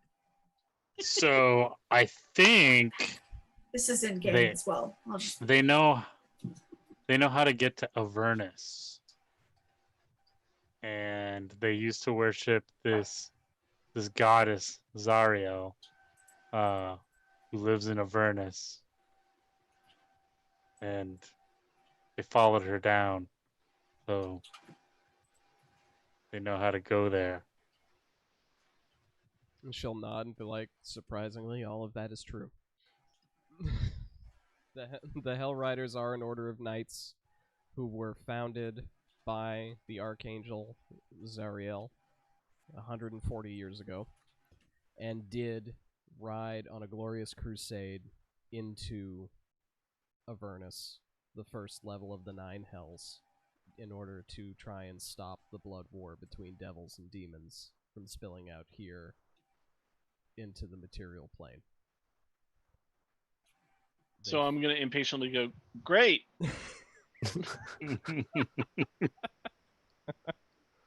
So I think This is in game They- as well. I'll just they know how to get to Avernus. And they used to worship this goddess Zariel, who lives in Avernus. And they followed her down. So they know how to go there. And she'll nod and be like, surprisingly, all of that is true. The Hell Riders are an order of knights who were founded by the Archangel Zariel 140 years ago, and did ride on a glorious crusade into Avernus, the first level of the 9 hells, in order to try and stop the blood war between devils and demons from spilling out here into the material plane. So I'm going to impatiently go, great,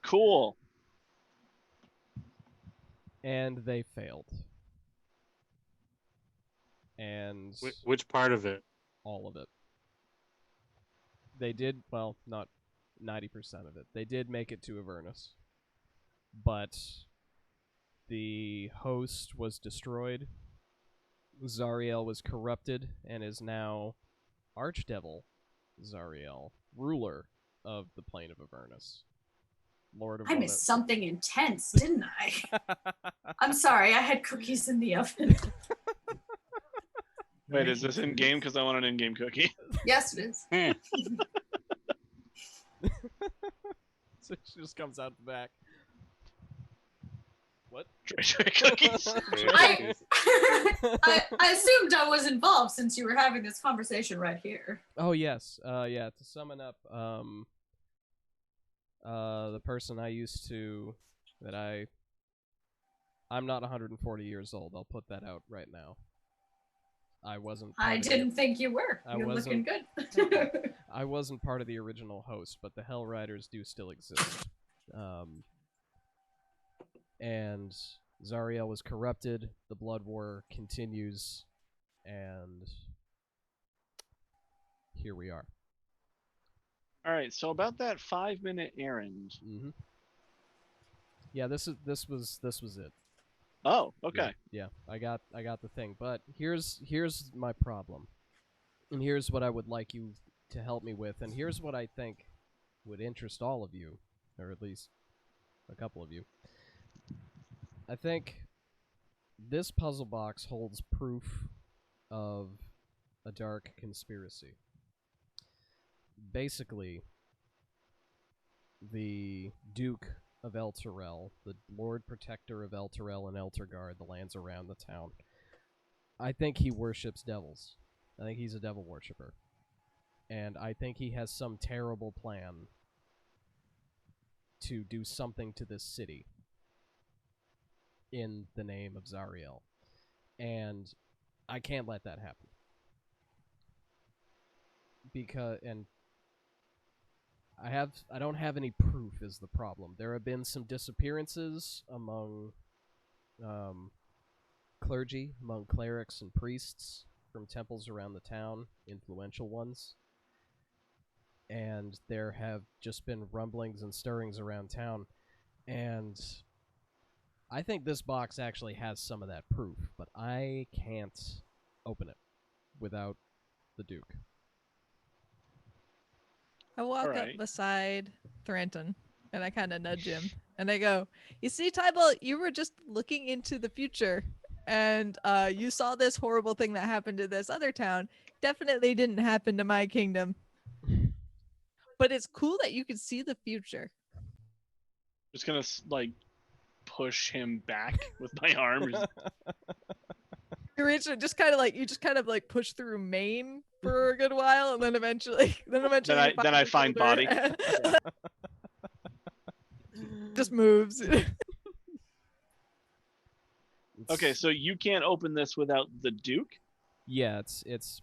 cool. And they failed. And Which part of it? all of it. They did, well, not 90% of it. They did make it to Avernus. But the host was destroyed. Zariel was corrupted and is now Archdevil Zariel, ruler of the plane of Avernus. Lord of I missed something intense, didn't I? I'm sorry, I had cookies in the oven. Wait, is this in game? Because I want an in-game cookie. Yes, it is. So she just comes out the back. What? Treasure cookies. I assumed I was involved since you were having this conversation right here. Oh yes, yeah. To summon up, the person I used to, I'm not 140 years old. I'll put that out right now. I wasn't. I didn't think you were. You're looking good. I wasn't part of the original host, but the Hell Riders do still exist. And Zariel was corrupted. The blood war continues, and here we are. All right, so about that 5-minute errand. Mm-hmm. Yeah, this was it. Oh, okay. Yeah, I got the thing, but here's my problem, and here's what I would like you to help me with, and here's what I think would interest all of you, or at least a couple of you. I think this puzzle box holds proof of a dark conspiracy. Basically, the Duke of Elturel, the Lord Protector of Elturel and Elturgard, the lands around the town, I think he worships devils. I think he's a devil worshipper. And I think he has some terrible plan to do something to this city in the name of Zariel. And I can't let that happen. I don't have any proof is the problem. There have been some disappearances among clergy, among clerics and priests from temples around the town, influential ones. And there have just been rumblings and stirrings around town. And I think this box actually has some of that proof, but I can't open it without the Duke. I walk up Alright. beside Thranton and I kind of nudge him and I go, "You see, Tybalt, you were just looking into the future and you saw this horrible thing that happened to this other town. Definitely didn't happen to my kingdom. But it's cool that you can see the future." Just gonna like push him back with my arm. You reach just kind of like push through Maine for a good while, and then eventually Then you I find the body. shoulder. Just moves. Okay, so you can't open this without the Duke? Yeah, it's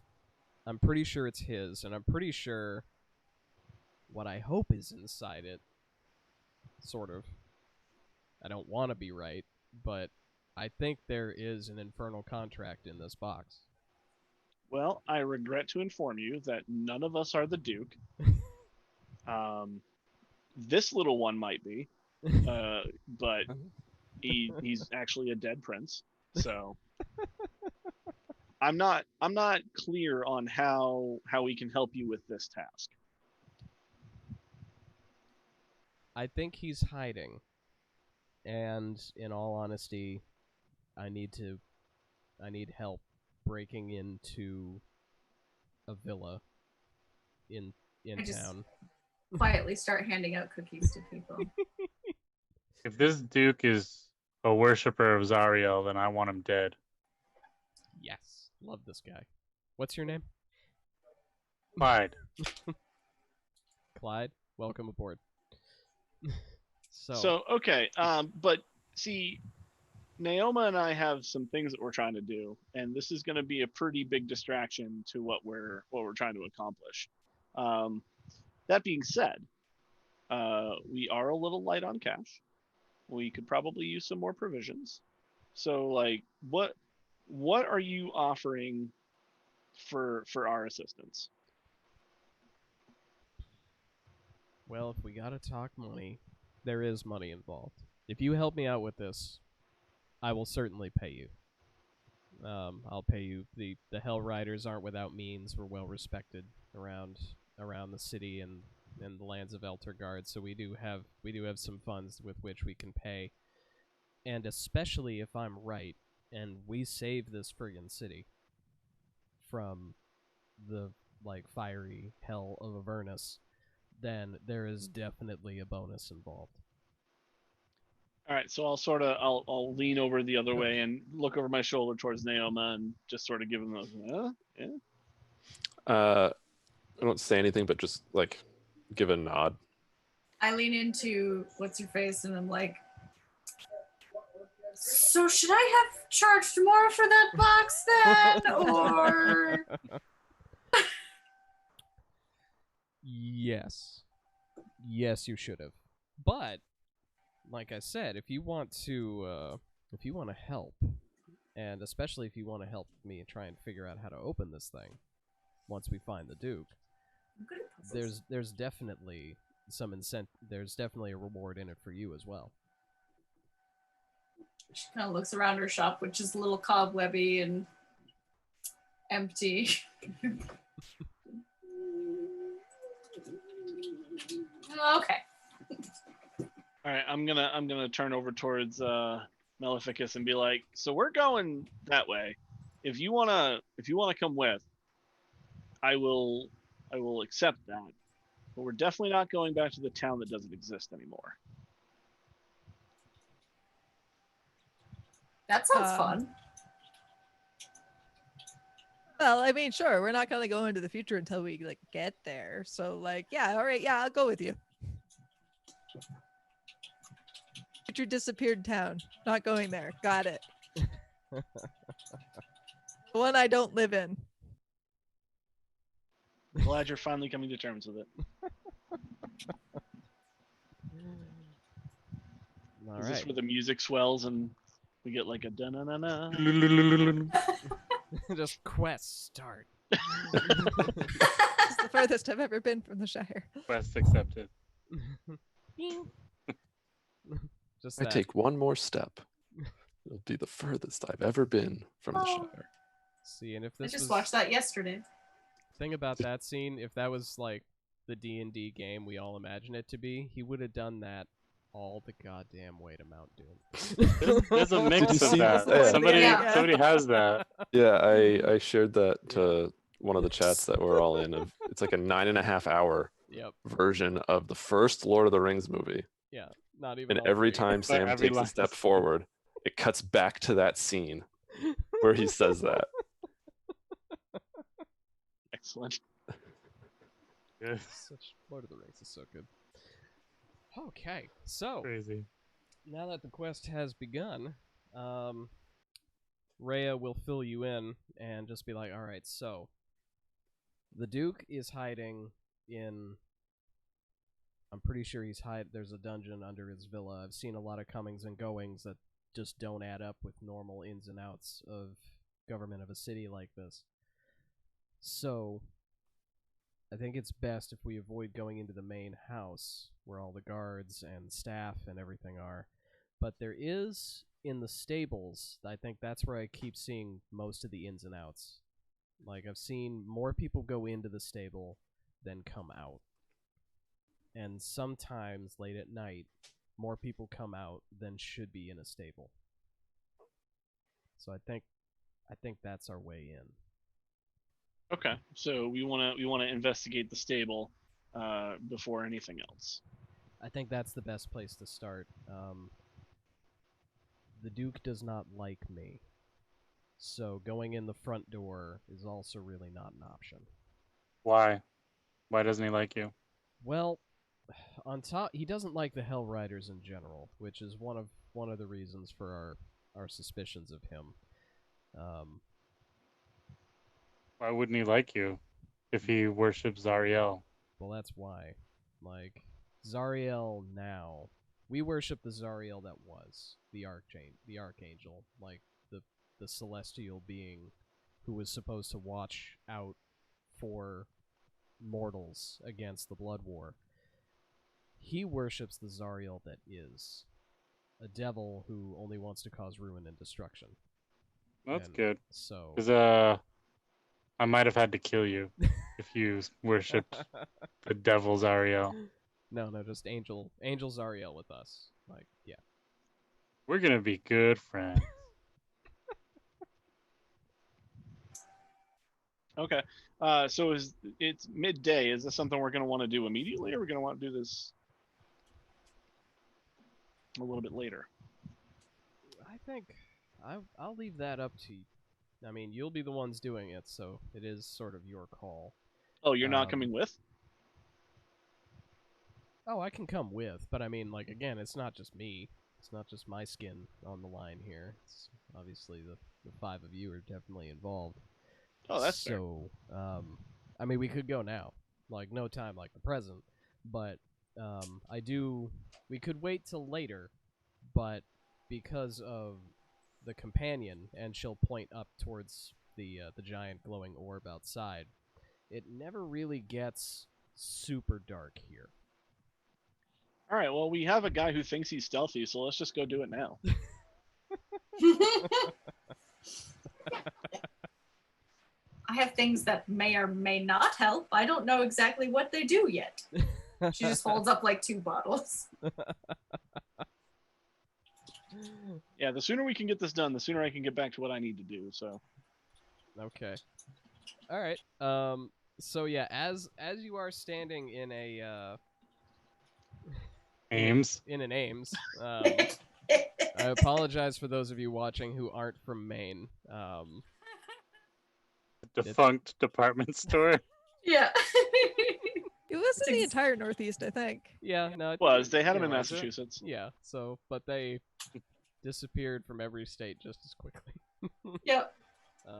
I'm pretty sure it's his, and I'm pretty sure what I hope is inside it, sort of. I don't want to be right, but I think there is an infernal contract in this box. Well, I regret to inform you that none of us are the Duke. This little one might be, but he's actually a dead prince. So I'm not clear on how we can help you with this task. I think he's hiding. And in all honesty, I need help breaking into a villa in I just- town. Quietly start handing out cookies to people. If this Duke is a worshiper of Zariel, then I want him dead. Yes, love this guy. What's your name? Clyde. Clyde. Welcome aboard. So okay, but see, Naoma and I have some things that we're trying to do, and this is going to be a pretty big distraction to what we're trying to accomplish. That being said, we are a little light on cash. We could probably use some more provisions. So, like, what are you offering for our assistance? Well, if we gotta talk money, there is money involved. If you help me out with this, I will certainly pay you. I'll pay you. The Hell Riders aren't without means. We're well respected around the city and the lands of Eltergard, so we do have some funds with which we can pay. And especially if I'm right, and we save this friggin' city from the fiery hell of Avernus, then there is definitely a bonus involved. All right, so I'll lean over the other way and look over my shoulder towards Naoma and just sort of give him those. Yeah. I don't say anything, but just like give a nod. I lean into what's your face and I'm like, so should I have charged more for that box then, or? Yes, you should have. But like I said, if you want to help, and especially if you want to help me try and figure out how to open this thing, once we find the Duke, I'm good at puzzles. there's definitely some there's definitely a reward in it for you as well. She kind of looks around her shop, which is a little cobwebby and empty. Okay. All right, I'm gonna turn over towards Maleficus and be like, so we're going that way. If you wanna come with, I will accept that. But we're definitely not going back to the town that doesn't exist anymore. That sounds fun. Well, I mean, sure, we're not gonna go into the future until we get there. So yeah, all right, yeah, I'll go with you. Future disappeared town. Not going there. Got it. The one I don't live in. Glad you're finally coming to terms with it. All Is right. this where the music swells and we get like a da-na-na-na? Just quest start. It's the furthest I've ever been from the Shire. Quest accepted. Just I that. take one more step. It'll be the furthest I've ever been from the Shire. See, and if I this just was watched that yesterday. thing about that scene, if that was like the D&D game we all imagine it to be, he would have done that all the goddamn way to Mount Doom. There's a mix you of see that. that? Somebody Yeah. somebody has that. Yeah, I shared that to one of the chats that we're all in. Of it's like a 9.5 hour Yep. version of the first Lord of the Rings movie. Yeah. Not even And all every three. time But Sam every takes a line step is- forward, it cuts back to that scene where he says that. Excellent. Yeah, Such Lord of the Rings is so good. Okay, so crazy. now that the quest has begun, Rhea will fill you in and just be like, all right, so the Duke is hiding in... I'm pretty sure there's a dungeon under his villa. I've seen a lot of comings and goings that just don't add up with normal ins and outs of government of a city like this. So I think it's best if we avoid going into the main house where all the guards and staff and everything are. But there is, in the stables, I think that's where I keep seeing most of the ins and outs. Like, I've seen more people go into the stable than come out. And sometimes, late at night, more people come out than should be in a stable. So I think that's our way in. Okay, so we want to investigate the stable before anything else. I think that's the best place to start. The Duke does not like me, so going in the front door is also really not an option. Why? Why doesn't he like you? Well, on top, he doesn't like the Hell Riders in general, which is one of the reasons for our suspicions of him. Why wouldn't he like you if he worships Zariel? Well, that's why. Like, Zariel now, we worship the Zariel that was, the Archangel, like the celestial being who was supposed to watch out for mortals against the Blood War. He worships the Zariel that is, a devil who only wants to cause ruin and destruction. That's And good. So, Because I might have had to kill you if you worshipped the devil's Ariel. no, just Angel Zariel with us. Like, yeah. We're gonna be good friends. Okay, so it's midday? Is this something we're going to want to do immediately, or we're going to want to do this a little bit later? I think I'll leave that up to you. I mean, you'll be the ones doing it, so it is sort of your call. Oh, you're not coming with? Oh, I can come with, but I mean, like, again, it's not just me. It's not just my skin on the line here. It's obviously the five of you are definitely involved. Oh, that's fair. So, I mean, we could go now, like no time like the present, but we could wait till later, but because of the companion, and she'll point up towards the giant glowing orb outside, it never really gets super dark here. All right, well, we have a guy who thinks he's stealthy, so let's just go do it now. I have things that may or may not help. I don't know exactly what they do yet. She just holds up like 2 bottles. Yeah, the sooner we can get this done, the sooner I can get back to what I need to do. So. Okay. All right. So yeah, as you are standing in a Ames. in an Ames, I apologize for those of you watching who aren't from Maine. Defunct department store. Yeah. It was in the entire Northeast, I think. Yeah, no, it Was they had yeah, them in was it? Massachusetts? Yeah, so but they disappeared from every state just as quickly. Yep.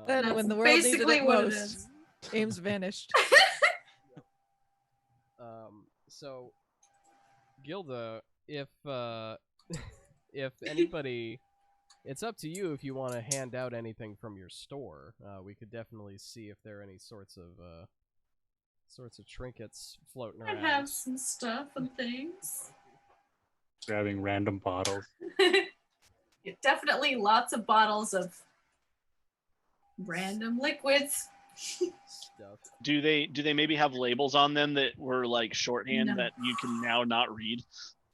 Then That's when the world needed basically it what it most, is. Ames vanished. So Gilda, if if anybody, it's up to you if you want to hand out anything from your store. We could definitely see if there are any sorts of trinkets floating I around. have some stuff and things. Grabbing random bottles. Definitely lots of bottles of Random liquids. Stuff. Do they maybe have labels on them that were like shorthand No. that you can now not read?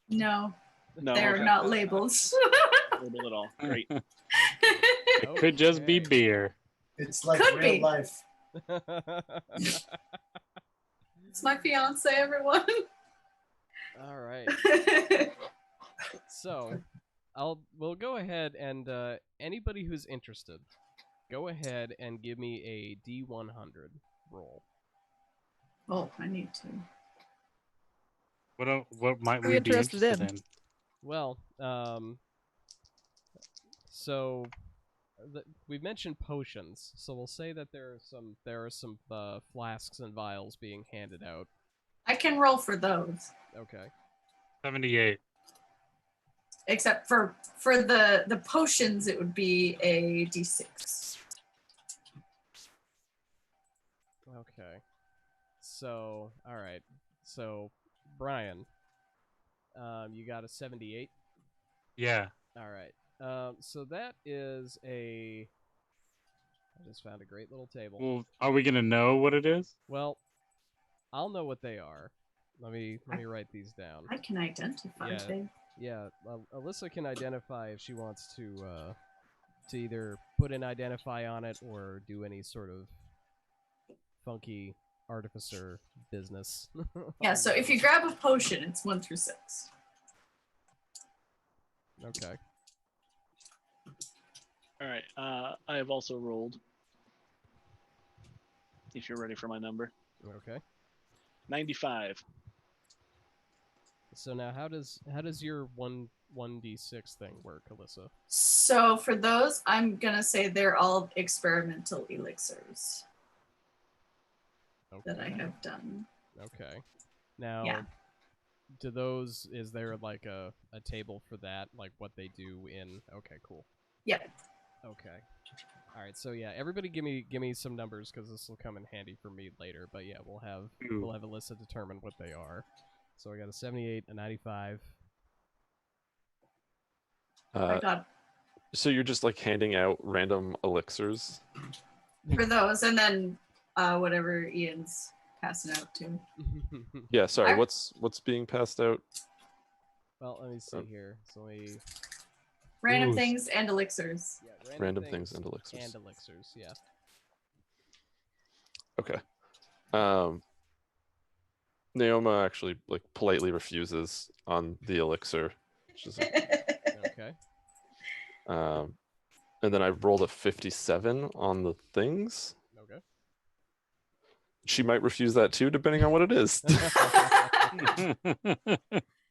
No, No, they're okay. not labeled. Label at all. Great. It could just be Okay. beer. It's like Could real be. life. It's my fiance, everyone. All right. So, we'll go ahead and anybody who's interested, go ahead and give me a D100 roll. Oh, I need to. What might Are we you be interested interested in? in? Well, so we've mentioned potions, so we'll say that there are some flasks and vials being handed out. I can roll for those, Okay. 78. except for the potions, it would be a D6. Okay. So, all right. So, Brian, you got a 78. Yeah. All right. So that is a. I just found a great little table. Well, are we gonna know what it is? Well, I'll know what they are. Let me write these down. I can identify Yeah. things. Yeah, Alyssa can identify if she wants to either put an identify on it or do any sort of funky artificer business. Yeah, so if you grab a potion, it's 1 through 6. Okay. All right. I have also rolled. If you're ready for my number. Okay. 95. So now how does your 1d6 thing work, Alyssa? So for those, I'm gonna say they're all experimental elixirs that I Okay. have done. Okay. Now, Yeah. is there like a table for that, like what they do in? Okay, cool. Yeah. Okay. All right. So yeah, everybody give me some numbers because this will come in handy for me later. But yeah, we'll have Alyssa determine what they are. So I got a 78, a 95. I got So you're just like handing out random elixirs? for those, and then whatever Ian's passing out to. Yeah, sorry. I- What's being passed out? Well, let me see here. So Random Ooh. things and elixirs. yeah, Random things and elixirs. And elixirs, yeah. Okay. Naoma actually like politely refuses on the elixir. Which is Okay. and then I rolled a 57 on the things. Okay. She might refuse that too, depending on what it is. I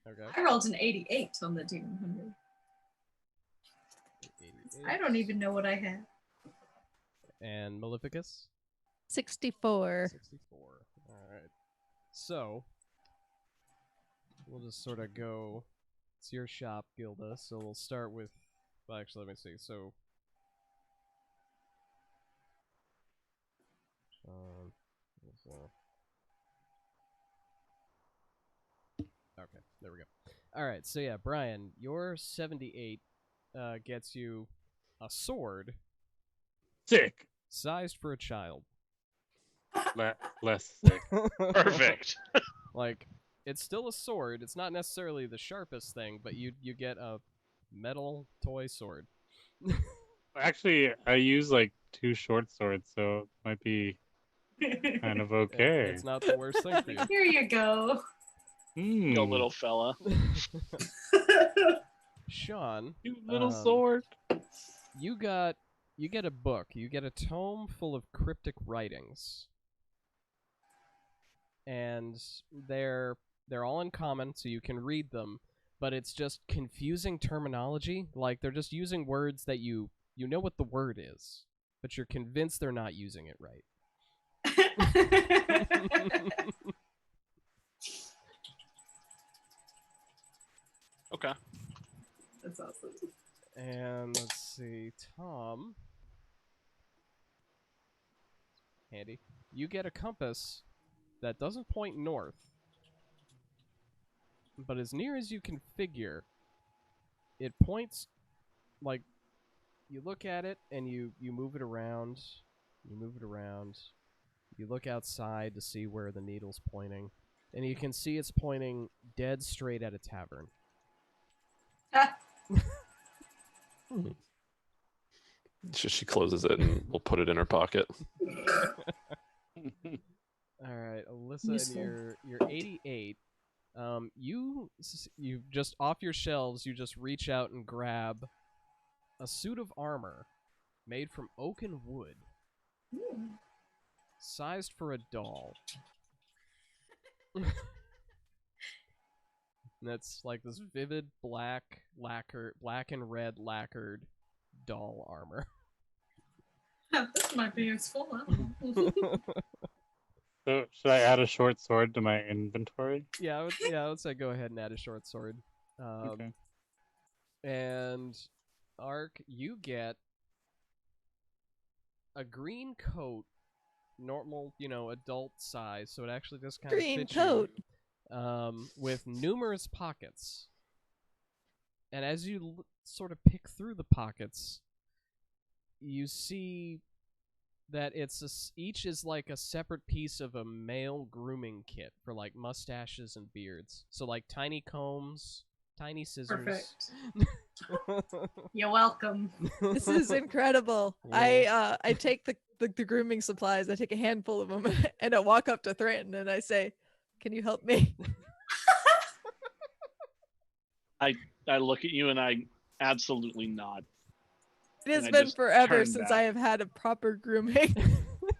Okay. rolled an 88 on the D100. I don't even know what I had. And Maleficus? 64. 64. All right. So, we'll just sort of go. It's your shop, Gilda. So we'll start with. Well, actually, let me see. So. Okay, there we go. All right, so yeah, Brian, your 78 gets you a sword Sick. sized for a child. Less sick. Perfect. Like, it's still a sword. It's not necessarily the sharpest thing, but you get a metal toy sword. Actually, I use like 2 short swords, so it might be kind of okay. It's not the worst thing for you. Here you go. Go, little fella. Sean, You little sword. you get a book. You get a tome full of cryptic writings. And they're all in common, so you can read them, but it's just confusing terminology. Like, they're just using words that you know what the word is, but you're convinced they're not using it right. Okay. That's awesome. And let's see, Tom. Handy. You get a compass that doesn't point north, but as near as you can figure, it points like you look at it and you move it around. You move it around. You look outside to see where the needle's pointing, and you can see it's pointing dead straight at a tavern. She closes it and we'll put it in her pocket. All right, Alyssa, Useful. and you're 88. You just off your shelves, you just reach out and grab a suit of armor made from oak and wood, sized for a doll. That's like this vivid black and red lacquered doll armor. This might be useful. I don't know. So should I add a short sword to my inventory? I would say go ahead and add a short sword. Okay. And Ark, you get a green coat, normal, adult size, so it actually just kind of Green fits coat. you, with numerous pockets. And as you sort of pick through the pockets, you see that each is like a separate piece of a male grooming kit for like mustaches and beards. So like tiny combs, tiny scissors. Perfect. You're welcome. This is incredible. Yeah. I take the grooming supplies. I take a handful of them and I walk up to Thranton and I say, "Can you help me?" I look at you and I absolutely nod. It has And I been just forever turn since back. I have had a proper grooming.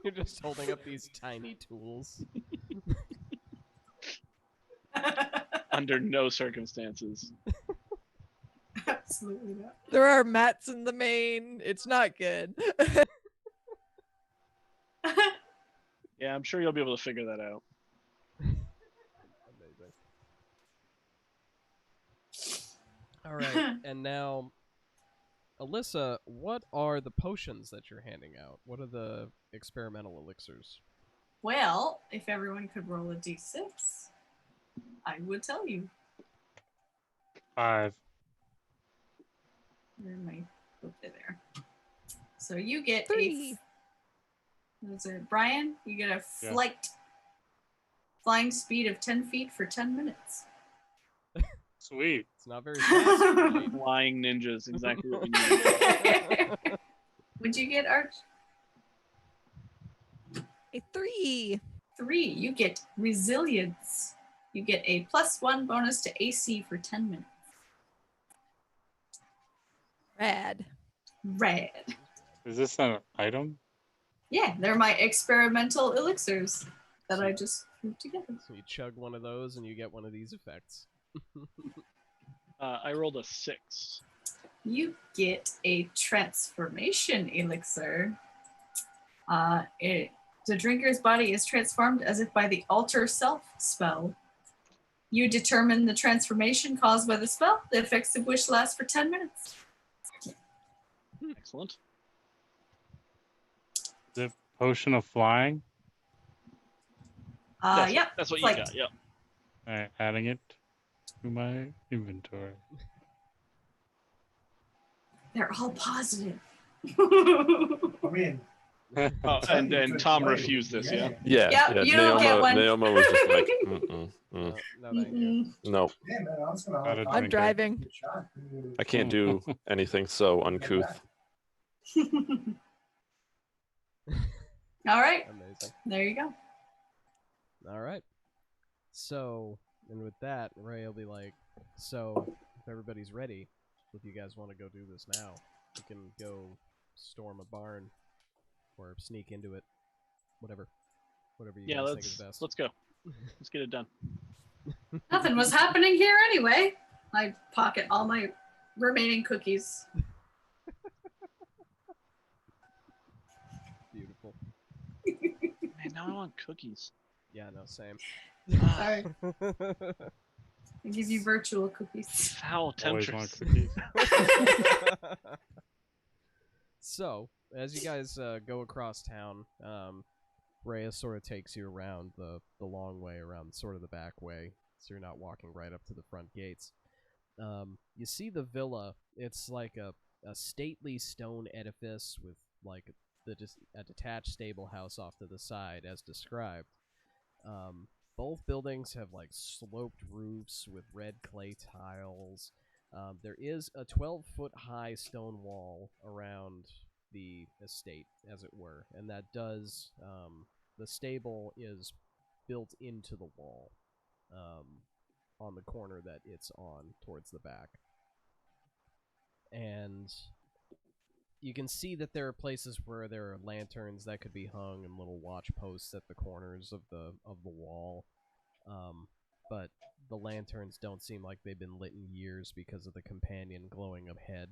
You're just holding up these tiny tools. Under no circumstances. Absolutely not. There are mats in the main. It's not good. Yeah, I'm sure you'll be able to figure that out. Amazing. All right, and now, Alyssa, what are the potions that you're handing out? What are the experimental elixirs? Well, if everyone could roll a d6, I would tell you. 5. Where am I? Okay, there. So you get 3. Those are Brian. You get a Yeah. flying speed of 10 feet for 10 minutes. Sweet. It's not very fast. Right? Flying ninjas, exactly what we need. What'd you get, Arch? A 3. 3. You get resilience. You get a +1 bonus to AC for 10 minutes. Rad. Rad. Is this an item? Yeah, they're my experimental elixirs that I just threw together. So you chug one of those and you get one of these effects. I rolled a 6. You get a transformation elixir. The drinker's body is transformed as if by the alter self spell. You determine the transformation caused by the spell, the effects of which last for 10 minutes. Excellent. The potion of flying? Yep. That's what you like- got. Yep. Alright, adding it to my inventory. They're all positive. I mean, Oh, and Tom refused this. Yeah. Yeah, Yep, yeah. you don't get one. Naoma was just like, No, thank you. no, yeah, man, I was gonna. How did I'm Drink it. driving. I can't do anything so uncouth. All right, Amazing. there you go. All right. So, and with that, Ray will be like, so, if everybody's ready, if you guys want to go do this now, we can go storm a barn or sneak into it. Whatever you Yeah. guys think is best. Let's go. Let's get it done. Nothing was happening here anyway. I pocket all my remaining cookies. Beautiful. Man, now I want cookies. Yeah, no, same. Sorry, I give you virtual cookies. Foul Always want temptress. cookies. So, as you guys go across town, Rhea sort of takes you around the long way, around sort of the back way, so you're not walking right up to the front gates. You see the villa. It's like a a stately stone edifice with like a detached stable house off to the side, as described. Both buildings have like sloped roofs with red clay tiles. There is a 12-foot high stone wall around the estate, as it were, and that does the stable is built into the wall on the corner that it's on towards the back. And you can see that there are places where there are lanterns that could be hung and little watch posts at the corners of the wall. But the lanterns don't seem like they've been lit in years because of the companion glowing ahead.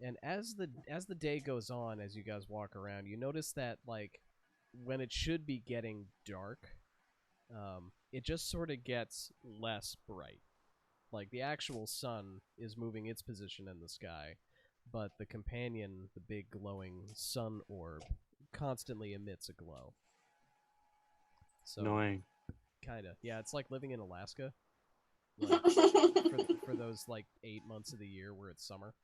And as the day goes on, as you guys walk around, you notice that like when it should be getting dark, it just sort of gets less bright. Like the actual sun is moving its position in the sky, but the companion, the big glowing sun orb, constantly emits a glow. So, Annoying. kind of. Yeah, it's like living in Alaska. For those like 8 months of the year where it's summer.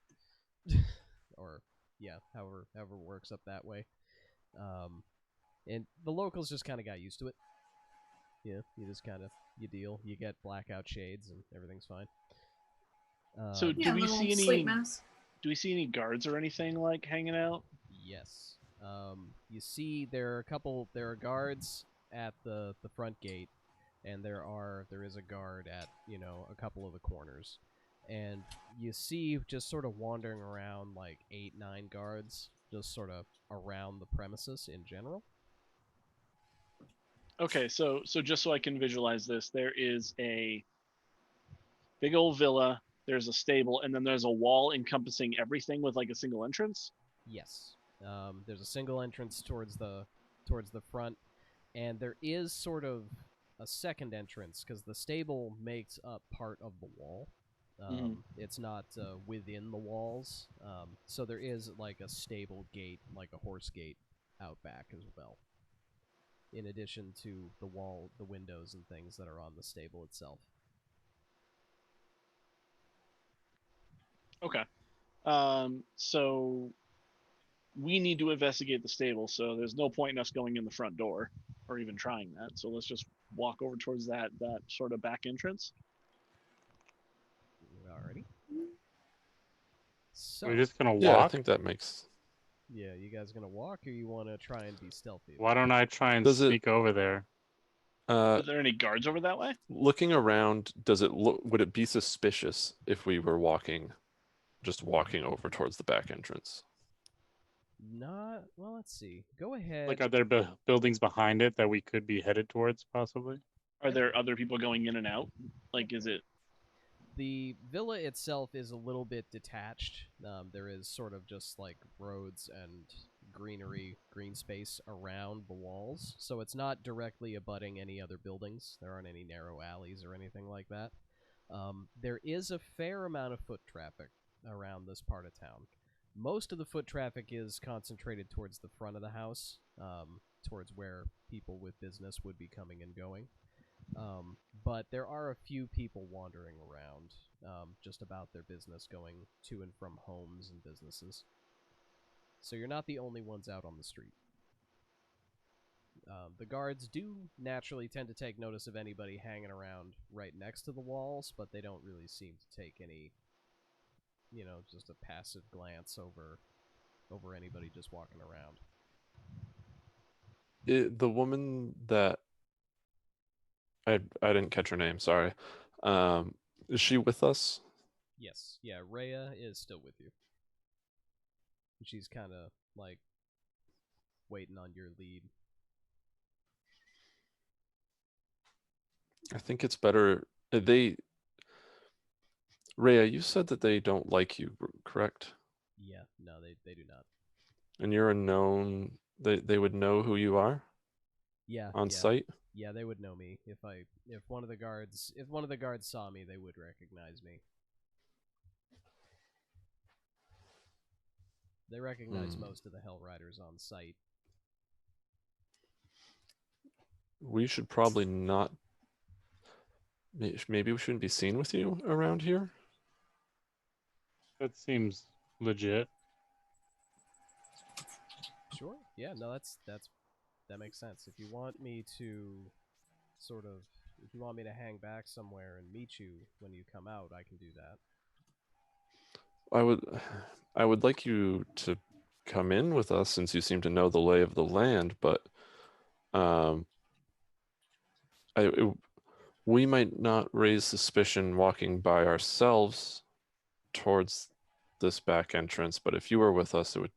Or, yeah, however it works up that way. And the locals just kind of got used to it. Yeah, you just kind of, you deal. You get blackout shades and everything's fine. So Yeah, do we little see sleep any? mask. Do we see any guards or anything like hanging out? Yes. You see there are guards at the front gate, and there is a guard at, a couple of the corners. And you see just sort of wandering around like 8, 9 guards just sort of around the premises in general. Okay, so just so I can visualize this, there is a big old villa, there's a stable, and then there's a wall encompassing everything with like a single entrance. Yes. There's a single entrance towards the front, and there is sort of a second entrance because the stable makes up part of the wall. It's not within the walls, so there is like a stable gate, like a horse gate, out back as well. In addition to the wall, the windows and things that are on the stable itself. Okay. So we need to investigate the stable, so there's no point in us going in the front door or even trying that. So let's just walk over towards that sort of back entrance. Alrighty. So, We're just gonna Yeah, I walk. think that makes. yeah, you guys gonna walk, or you want to try and be stealthy? Why don't I try and Does it- sneak over there? Are there any guards over that way? Looking around, does it look? Would it be suspicious if we were just walking over towards the back entrance? Not well. Let's see. Go ahead. Like, are there buildings behind it that we could be headed towards, possibly? Are there other people going in and out? Like, is it? The villa itself is a little bit detached. There is sort of just like roads and green space around the walls, so it's not directly abutting any other buildings. There aren't any narrow alleys or anything like that. There is a fair amount of foot traffic around this part of town. Most of the foot traffic is concentrated towards the front of the house, towards where people with business would be coming and going. But there are a few people wandering around, just about their business, going to and from homes and businesses. So you're not the only ones out on the street. The guards do naturally tend to take notice of anybody hanging around right next to the walls, but they don't really seem to take any, just a passive glance over anybody just walking around. The woman that I didn't catch her name. Sorry. Is she with us? Yes, yeah, Rhea is still with you. She's kind of like waiting on your lead. I think it's better. Rhea, you said that they don't like you, correct? Yeah, no, they do not. And you're a known. They would know who you are. Yeah, On yeah. site. Yeah, they would know me if one of the guards saw me, they would recognize me. They recognize most of the Hell Riders on site. We should probably not. Maybe we shouldn't be seen with you around here. That seems legit. Sure. Yeah. No, that makes sense. If you want me to if you want me to hang back somewhere and meet you when you come out, I can do that. I would like you to come in with us since you seem to know the lay of the land, but um, we might not raise suspicion walking by ourselves towards this back entrance, but if you were with us, it would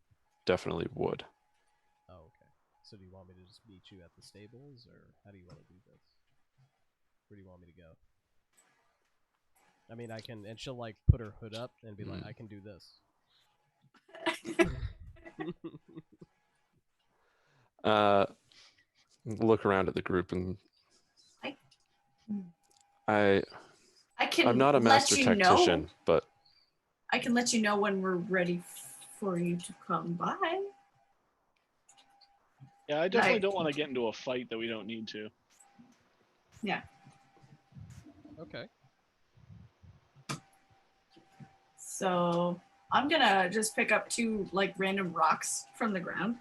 definitely would. Oh, okay. So do you want me to just meet you at the stables, or how do you want to do this? Where do you want me to go? I mean, I can, and she'll like put her hood up and be like, I can do this. Look around at the group and I can I'm not a master let you tactician, know. but I can let you know when we're ready for you to come by. Yeah, I definitely don't want to get into a fight that we don't need to. Yeah. Okay. So I'm gonna just pick up 2 like random rocks from the ground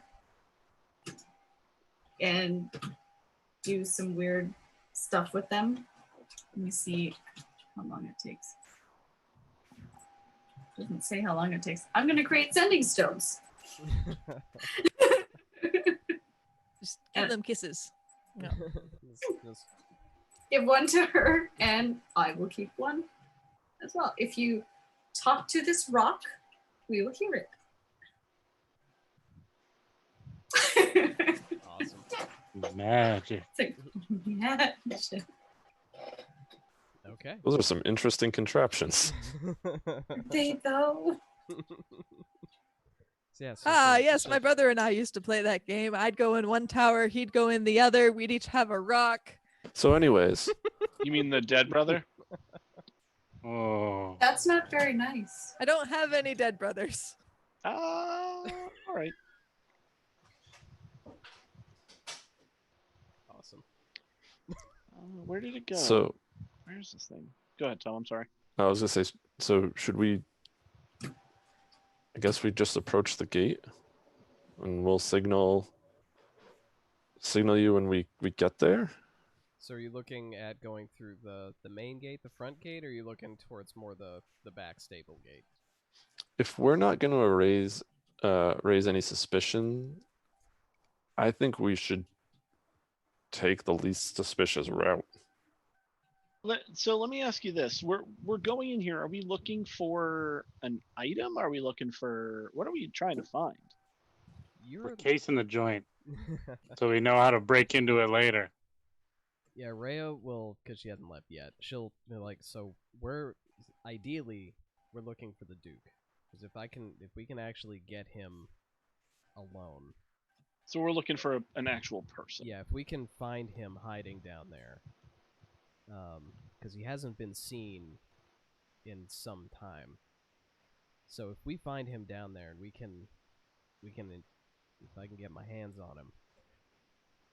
and do some weird stuff with them. Let me see how long it takes. Doesn't say how long it takes. I'm gonna create sending stones. Just give them kisses. No. Just- Give one to her, and I will keep one as well. If you talk to this rock, we will hear it. awesome. Magic. It's like, yeah. Okay. those are some interesting contraptions. They go. So, yeah, so Yes, my brother and I used to play that game. I'd go in one tower, he'd go in the other. We'd each have a rock. So anyways, You mean the dead brother? Oh. That's not very nice. I don't have any dead brothers. All right. Awesome. Where did it go? so Where's this thing? Go ahead, Tom. I'm sorry. I was gonna say, so should we? I guess we just approach the gate, and we'll signal you when we get there. So are you looking at going through the main gate, the front gate, or are you looking towards more the back stable gate? If we're not going to raise any suspicion, I think we should take the least suspicious route. So let me ask you this: We're going in here. Are we looking for an item? Are we looking for what are we trying to find? We're casing the joint so we know how to break into it later. Yeah, Rhea will, because she hasn't left yet. She'll be like, so we're looking for the Duke, because if we can actually get him alone. So we're looking for an actual person. Yeah, if we can find him hiding down there, because he hasn't been seen in some time. So if we find him down there, and we can, if I can get my hands on him,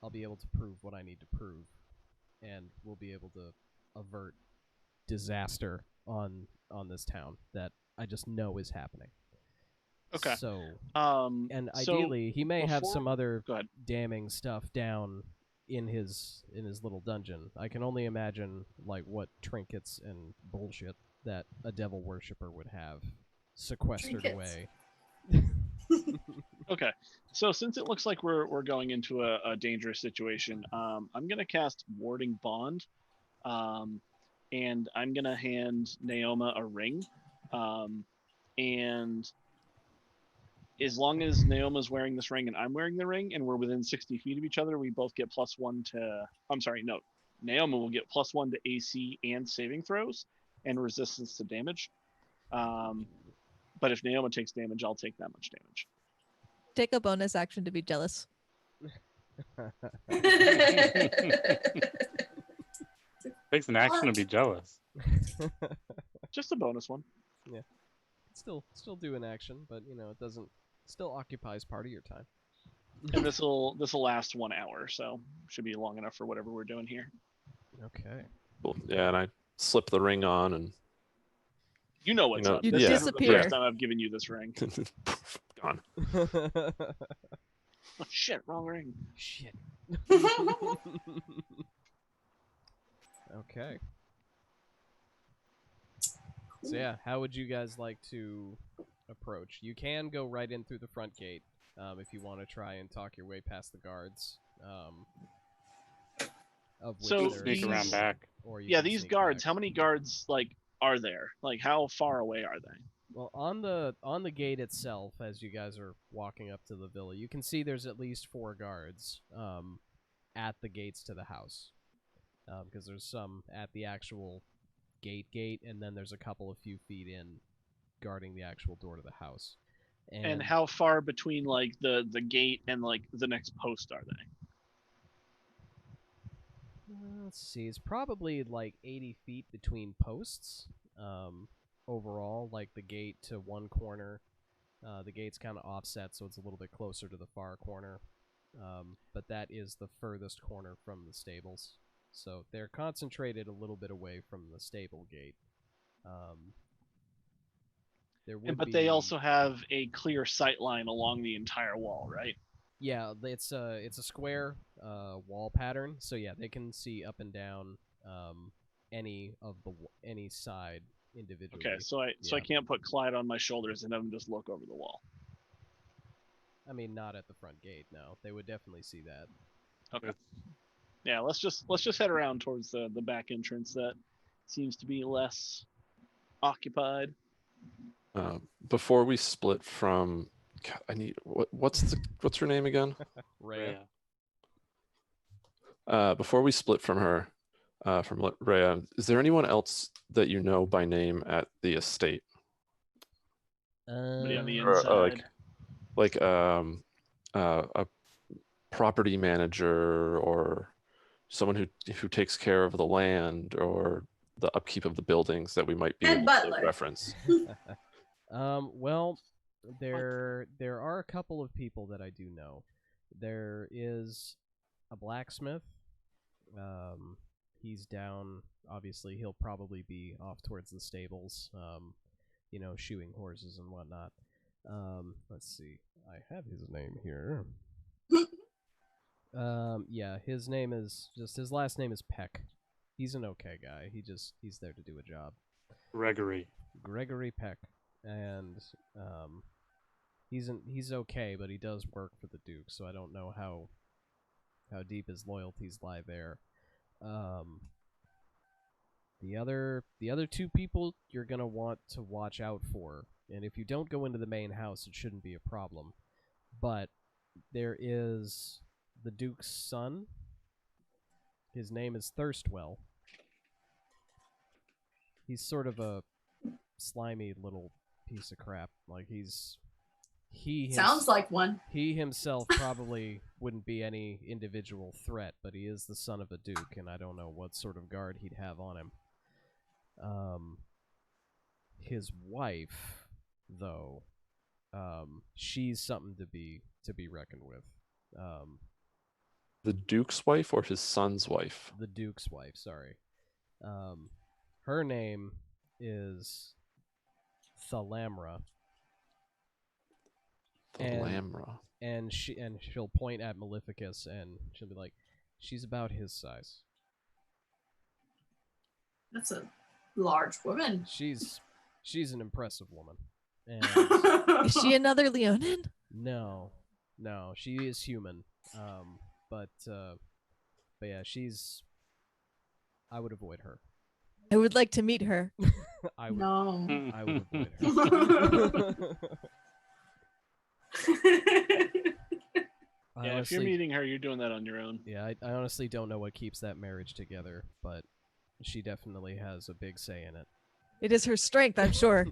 I'll be able to prove what I need to prove, and we'll be able to avert disaster on this town that I just know is happening. Okay. So, and so ideally, he may have some other Go ahead. damning stuff down in his little dungeon. I can only imagine like what trinkets and bullshit that a devil worshipper would have sequestered Trinkets. away. Okay. So since it looks like we're going into a dangerous situation, I'm gonna cast Warding Bond, and I'm gonna hand Naoma a ring, and as long as Naoma's wearing this ring and I'm wearing the ring, and we're within 60 feet of each other, we both get +1 to. I'm sorry, no. Naoma will get +1 to AC and saving throws, and resistance to damage. But if Naoma takes damage, I'll take that much damage. Take a bonus action to be jealous. Takes an action to be jealous. Just a bonus one. Still do an action, but it doesn't. Still occupies part of your time. And this will last 1 hour, so should be long enough for whatever we're doing here. Okay. Cool. Yeah, and I slip the ring on, and You know what's know, up. You This isn't the disappear. first time I've given you this ring. Gone. Oh shit, wrong ring. Shit. Okay. So yeah, how would you guys like to approach? You can go right in through the front gate if you want to try and talk your way past the guards. Of which So there are Sneak around several, back. or you Yeah, can these sneak guards. back. How many guards are there? Like, how far away are they? Well, on the gate itself, as you guys are walking up to the villa, you can see there's at least 4 guards at the gates to the house. Because there's some at the actual gate, and then there's a couple of few feet in guarding the actual door to the house. And how far between like the gate and like the next post are they? Let's see, it's probably like 80 feet between posts. Overall, like the gate to one corner. The gate's kind of offset, so it's a little bit closer to the far corner. But that is the furthest corner from the stables. So they're concentrated a little bit away from the stable gate. But they also have a clear sight line along the entire wall, right? Yeah, it's a square wall pattern. So yeah, they can see up and down any side individually. Okay, so I can't put Clyde on my shoulders and have him just look over the wall. I mean, not at the front gate. No, they would definitely see that. Okay. Yeah, let's just head around towards the back entrance that seems to be less occupied. Before we split from, God, I need what's her name again? Rhea. Before we split from her, from Rhea, is there anyone else that you know by name at the estate? Somebody on the Or, inside. like a property manager or someone who takes care of the land or the upkeep of the buildings that we might be Head able butler. to reference. Well, there are a couple of people that I do know. There is a blacksmith. He's down. Obviously, he'll probably be off towards the stables. Shoeing horses and whatnot. Let's see. I have his name here. Yeah, his last name is Peck. He's an okay guy. He's there to do a job. Gregory Peck. And he's okay, but he does work for the Duke, so I don't know how deep his loyalties lie there. The other 2 people you're gonna want to watch out for, and if you don't go into the main house, it shouldn't be a problem. But there is the Duke's son. His name is Thirstwell. He's sort of a slimy little piece of crap. Like Sounds like one. He himself probably wouldn't be any individual threat, but he is the son of a duke, and I don't know what sort of guard he'd have on him. His wife, though, she's something to be reckoned with. The Duke's wife or his son's wife? The Duke's wife, sorry. Her name is Thalamra. Thalamra. And she'll point at Maleficus and she'll be like, she's about his size. That's a large woman. She's an impressive woman. And Is she another Leonin? no, she is human. But yeah, I would avoid her. I would like to meet her. I would No. I would avoid her. Yeah, if you're meeting her, you're doing that on your own. Yeah, I honestly don't know what keeps that marriage together, but she definitely has a big say in it. It is her strength, I'm sure.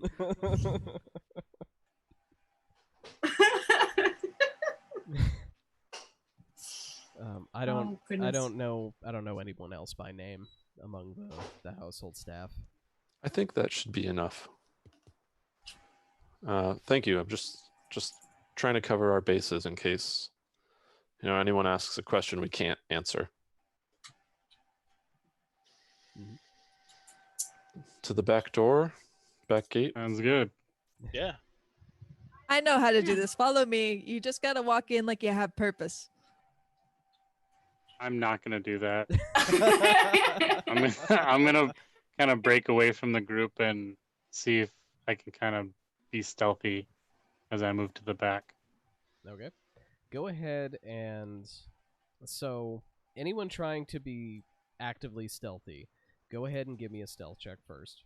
I don't goodness. know anyone else by name among the household staff. I think that should be enough. Thank you. I'm just trying to cover our bases in case anyone asks a question we can't answer. Mhm. To the back door, back gate. Sounds good. Yeah. I know how to do this. Follow me. You just gotta walk in like you have purpose. I'm not gonna do that. I'm gonna kind of break away from the group and see if I can kind of be stealthy as I move to the back. Okay. Go ahead and so anyone trying to be actively stealthy, go ahead and give me a stealth check first.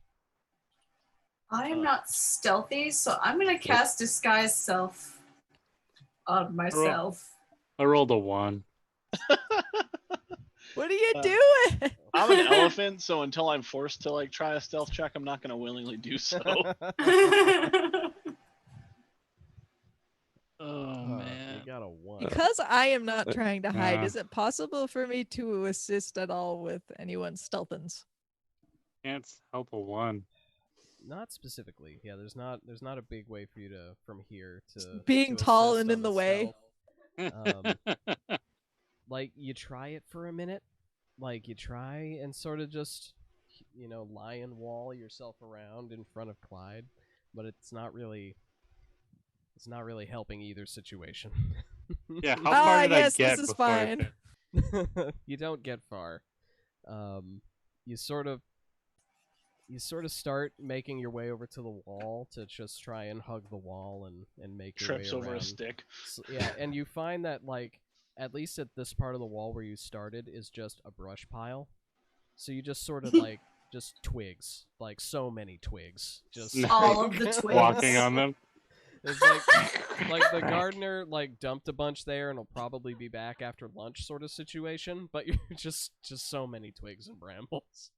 I am not stealthy, so I'm gonna cast disguise self on myself. I rolled a 1. What are you doing? I'm an elephant, so until I'm forced to like try a stealth check, I'm not going to willingly do so. Oh You got a 1. Because I am not trying to hide, Yeah. is it possible for me to assist at all with anyone's stealthins? Can't help a 1. Not specifically. Yeah, there's not a big way for you to from here to Being to tall assist and on in the way. stealth. Like you try it for a minute, like you try and sort of just lion wall yourself around in front of Clyde, but it's not really helping either situation. Yeah, how far did yes, I get this is before I fine. fit? You don't get far. You sort of start making your way over to the wall to just try and hug the wall and make your Trips way over a around. stick. So, yeah, and you find that like at least at this part of the wall where you started is just a brush pile. So you just sort of like just twigs, like so many twigs, just All of the twigs. Walking on them. It's like the gardener like dumped a bunch there and will probably be back after lunch sort of situation, but you're just so many twigs and brambles.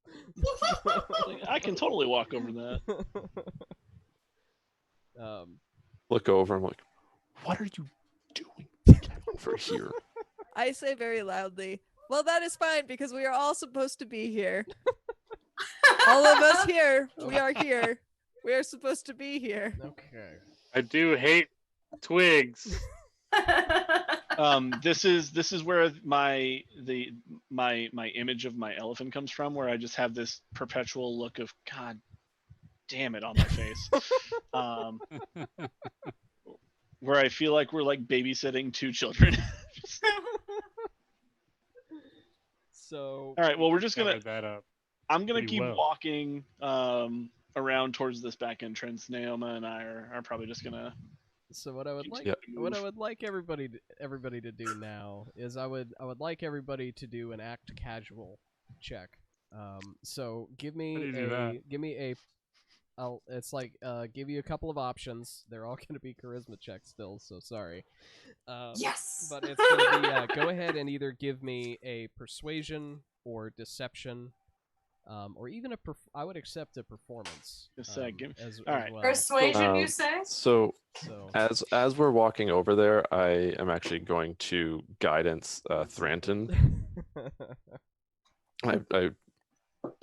Like, I can totally walk over that. Look over. I'm like, what are you doing? Get over here. I say very loudly, well, that is fine because we are all supposed to be here. All of us here. We are here. We are supposed to be here. Okay. I do hate twigs. This is where my image of my elephant comes from, where I just have this perpetual look of God damn it on my face. Where I feel like we're like babysitting 2 children. So All right, well, we're just gonna. Covered that up. I'm gonna pretty keep well. walking around towards this back entrance. Naoma and I are probably just gonna. So what I would like, Yep. what I would like everybody to do now is I would like everybody to do an act casual check. So give How me do you do that? it's like give you a couple of options. They're all going to be charisma checks still. So sorry. Yes. But it's going to be go ahead and either give me a persuasion or deception. Or even I would accept a performance. Just, give- as all right. well. Persuasion, you say? So So as we're walking over there, I am actually going to guidance Thranton. I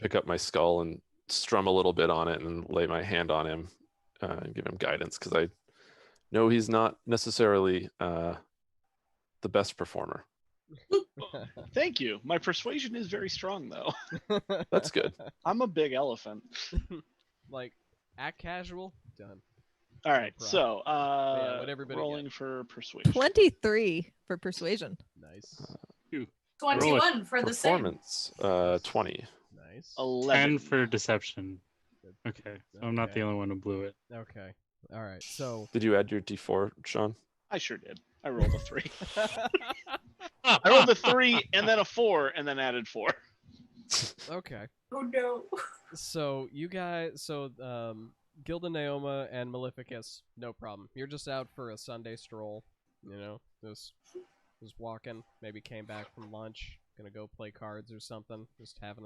pick up my skull and strum a little bit on it and lay my hand on him and give him guidance because I know he's not necessarily the best performer. Thank you. My persuasion is very strong, though. That's good. I'm a big elephant. Like act casual, done. All right, No so yeah, what everybody rolling get? for persuasion. 23 for persuasion. Nice, 21 for the same. Performance 20. nice. 11 10 for deception. Okay, so I'm not the Okay. only one who blew it. Okay, all right. So Did you add your D4, Sean? I sure did. I rolled a 3. I rolled a 3 and then a 4 and then added 4. okay. Oh no. So you guys, Gilda, Naoma, and Maleficus, no problem. You're just out for a Sunday stroll, just walking. Maybe came back from lunch, gonna go play cards or something. Just having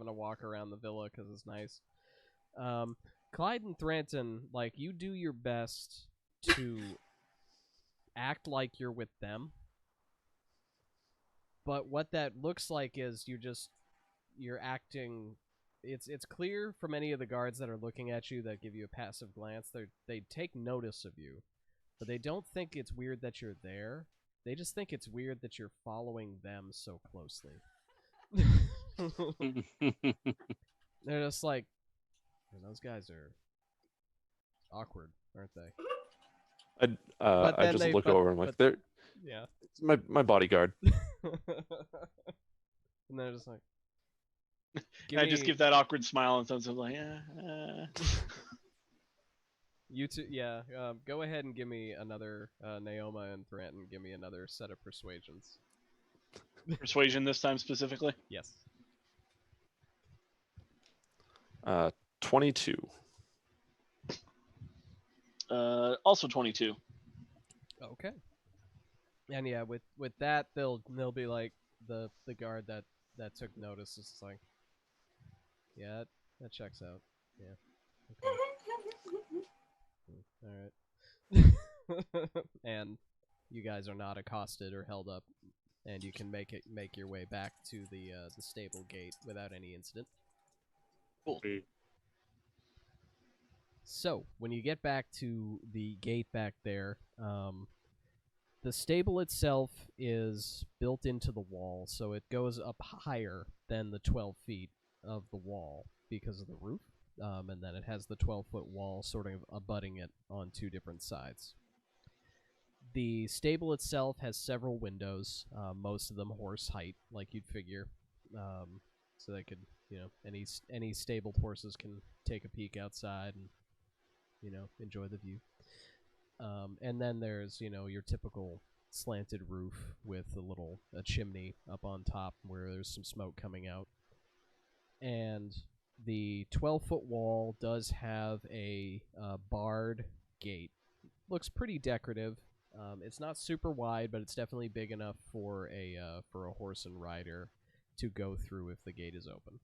a walk around the villa because it's nice. Clyde and Thranton, like you do your best to act like you're with them, but what that looks like is you're acting. It's clear from any of the guards that are looking at you that give you a passive glance. They take notice of you, but they don't think it's weird that you're there. They just think it's weird that you're following them so closely. They're just like, those guys are awkward, aren't they? I then just they- look but- over. I'm like, but- "There, Yeah. it's my bodyguard." And they're just like, I just give that awkward smile and someone's like, You two, yeah. Go ahead and give me another Naoma and Thranton. Give me another set of persuasions. persuasion this time specifically. Yes. 22. Also 22. Okay. And yeah, with that, they'll be like the guard that took notice is like, yeah, that checks out. Yeah. Okay. All right. And you guys are not accosted or held up, and you can make your way back to the stable gate without any incident. Sweet. So when you get back to the gate back there, the stable itself is built into the wall, so it goes up higher than the 12 feet of the wall because of the roof, and then it has the 12-foot wall sort of abutting it on two different sides. The stable itself has several windows, most of them horse height, like you'd figure, so they could, any stabled horses can take a peek outside and, enjoy the view. And then there's, your typical slanted roof with a chimney up on top where there's some smoke coming out. And the 12-foot wall does have a barred gate. Looks pretty decorative. It's not super wide, but it's definitely big enough for a horse and rider to go through if the gate is open.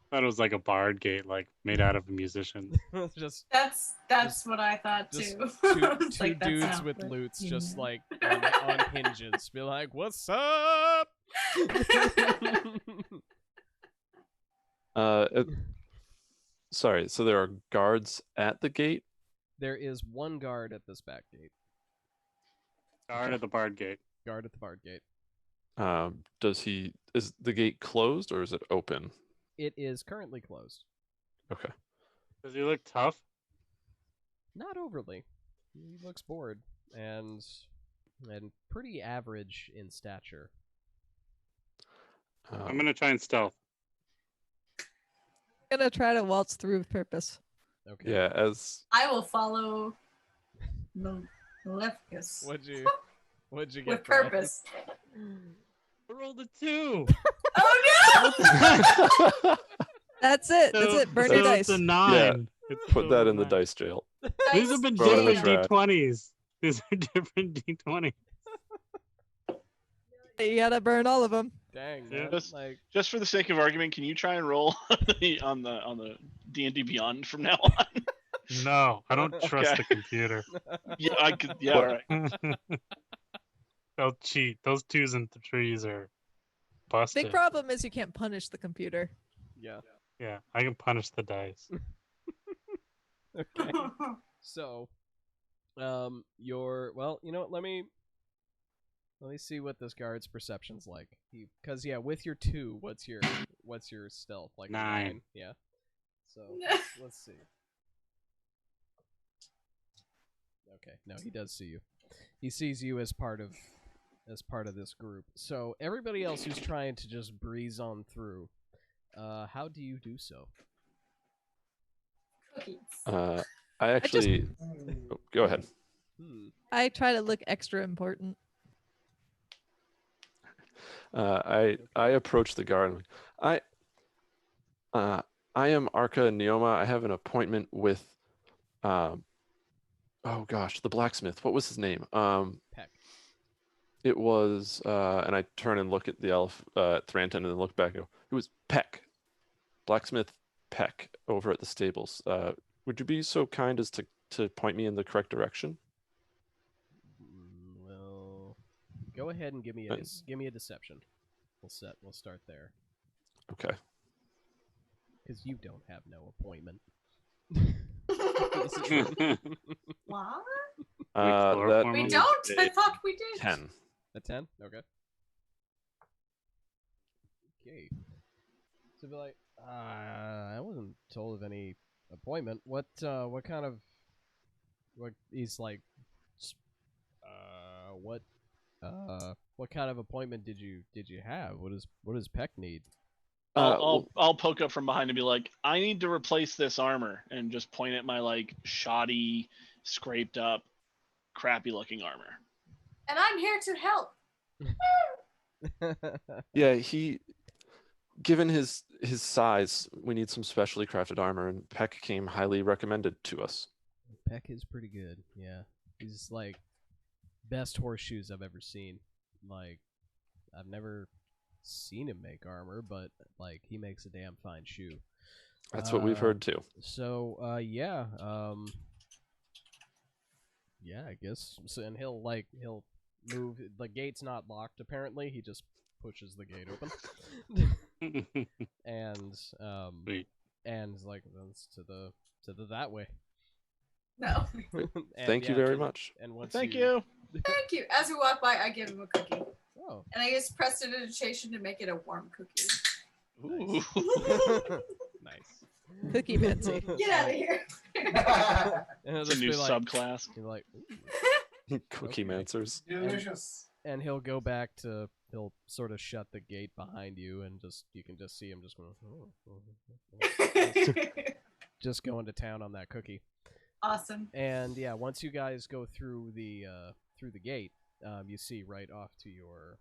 Thought it was like a bard gate, like made out of a musician. Just That's what I thought just too. two It's like, that's dudes not with the- lutes yeah. just like on hinges. Be like, what's up? Sorry. So there are guards at the gate. There is one guard at this back gate. Guard at the bard gate. Guard at the bard gate. Is the gate closed or is it open? It is currently closed. Okay. Does he look tough? Not overly. He looks bored and pretty average in stature. I'm gonna try and stealth. I'm gonna try to waltz through with purpose. Okay. Yeah, as I will follow Maleficus What'd you get? with Brian? purpose. I rolled a 2. Oh no! That's it. That's it. Burn your So dice. it's a 9. It's put still that a in the 9. dice jail. These have been Throw it in the different trash. D20s. These are different D20s. You gotta burn all of them. Dang, Yeah. man. Just- Like, Just for the sake of argument, can you try and roll on the D&D Beyond from now on? No, I don't trust Okay. the computer. Yeah, I could. Yeah, all right. They'll cheat. Those 2s and 3s are busted. Big problem is you can't punish the computer. yeah. Yeah, I can punish the dice. Okay. So, well, you know what? Let me see what this guard's perception's like. Because with your 2, what's your stealth like? 9. Yeah. So let's see. Okay, no, he does see you. He sees you as part of this group. So everybody else who's trying to just breeze on through, how do you do so? Cookies. I actually. Oh, go ahead. I try to look extra important. I approach the guard. I am Arca Neoma. I have an appointment with, oh gosh, the blacksmith. What was his name? Peck. It was, and I turn and look at the elf, Thranton, and then look back. And go, it was Peck, blacksmith Peck, over at the stables. Would you be so kind as to point me in the correct direction? Well, go ahead and give me a deception. We'll start there Okay. because you don't have no appointment. What? That We Mm, don't? I yeah. thought we did. 10. A 10? Okay. Okay. So be like, I wasn't told of any appointment. What kind of what he's like? What what kind of appointment did you have? What does Peck need? I'll poke up from behind and be like, I need to replace this armor, and just point at my like shoddy, scraped up, crappy looking armor. And I'm here to help. Yeah, given his size, we need some specially crafted armor, and Peck came highly recommended to us. Peck is pretty good. Yeah, he's like best horseshoes I've ever seen. Like, I've never seen him make armor, but like he makes a damn fine shoe. That's what we've heard too. So yeah, yeah, I guess. So, and he'll move. The gate's not locked. Apparently, he just pushes the gate open, and Sweet. and like that's to the that way. No. And, Thank you yeah, very much. And once Thank you. Thank you. As we walk by, I give him a cookie. Oh. And I use prestidigitation to make it a warm cookie. Ooh. Nice. Cookie Betsy. Get out of here. And he'll It's a just new be like, subclass. he'll like, Cookie Okay. Mancers. Delicious. and he'll go back to. He'll sort of shut the gate behind you, and you can just see him just going, just going to town on that cookie. Awesome. And yeah, once you guys go through the gate, you see right off to your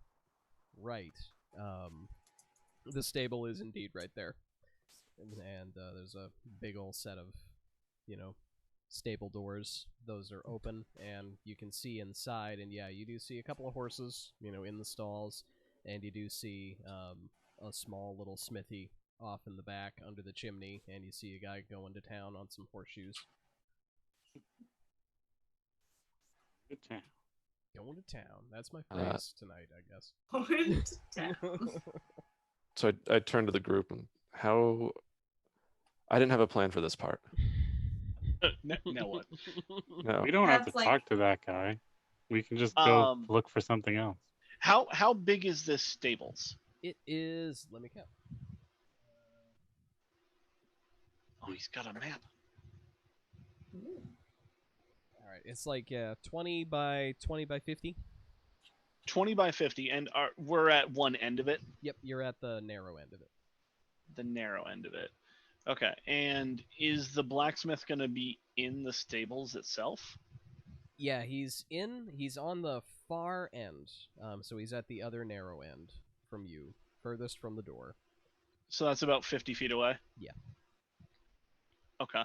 right, the stable is indeed right there, and there's a big old set of, stable doors. Those are open, and you can see inside. And yeah, you do see a couple of horses, in the stalls, and you do see a small little smithy off in the back under the chimney, and you see a guy going to town on some horseshoes. Good town. Going to town. That's my phrase tonight, I guess. Going to town. So I turned to the group and I didn't have a plan for this part. Now what? No. We don't have to That's like- talk to that guy. We can just go Um, look for something else. How big is this stables? It is. Let me count. Oh, he's got a map. All right, it's like 20 by 50. 20 by 50, and we're at one end of it, Yep, you're at the narrow end of it. the narrow end of it. Okay, and is the blacksmith going to be in the stables itself? Yeah, he's on the far end. So he's at the other narrow end from you, furthest from the door. So that's about 50 feet away? Yeah. Okay.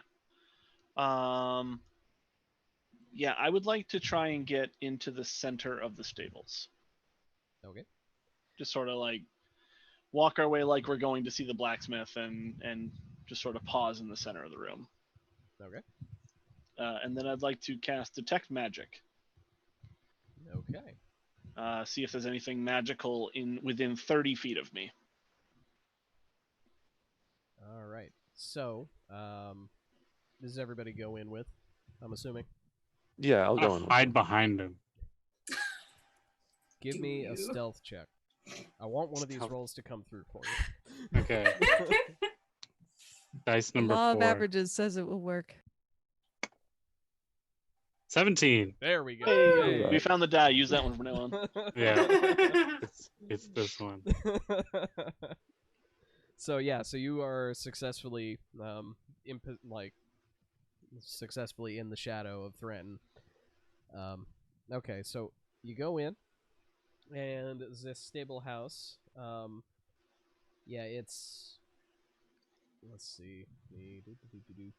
Yeah, I would like to try and get into the center of the stables. Okay. Just sort of like walk our way like we're going to see the blacksmith, and just sort of pause in the center of the room. Okay. And then I'd like to cast Detect Magic. Okay. See if there's anything magical within 30 feet of me. All right. So, does everybody go in with? I'm assuming. Yeah, I'll go I'll in. hide behind him. Give me a Do you? stealth check. I want one of these Stealth. rolls to come through for you. Okay. Dice number Law 4. of averages says it will work. 17. There we go. Hey, Hey. we found the die. Use that one from now on. Yeah. It's this one. So yeah, so you are successfully successfully in the shadow of Threnton. Okay, so you go in, and this stable house. Yeah, it's. Let's see.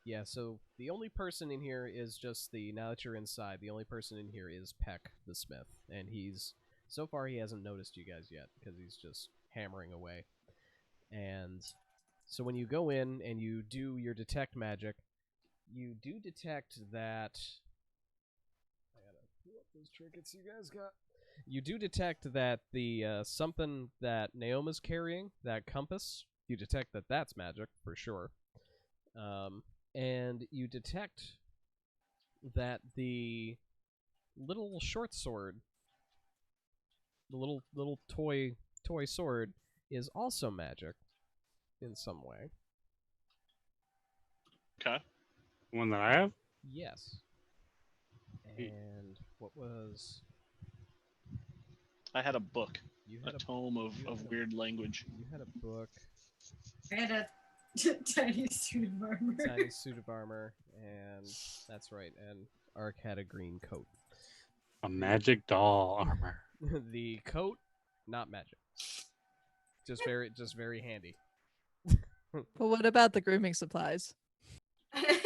Yeah, so the only person in here is just now that you're inside, the only person in here is Peck the Smith, and so far he hasn't noticed you guys yet because he's just hammering away. And so when you go in and you do your detect magic, you do detect that. I gotta pull up those trinkets you guys got. You do detect that the something that Naoma's carrying, that compass, you detect that that's magic for sure. And you detect that the little short sword, the little toy sword, is also magic in some way. One that I have? Yes. And what was... I had a book, You a had a tome of you had a- weird language. You had a book, I had a tiny suit of armor. tiny suit of armor, and that's right, and Ark had a green coat. A magic doll armor. The coat, not magic. Just very handy. But what about the grooming supplies? They're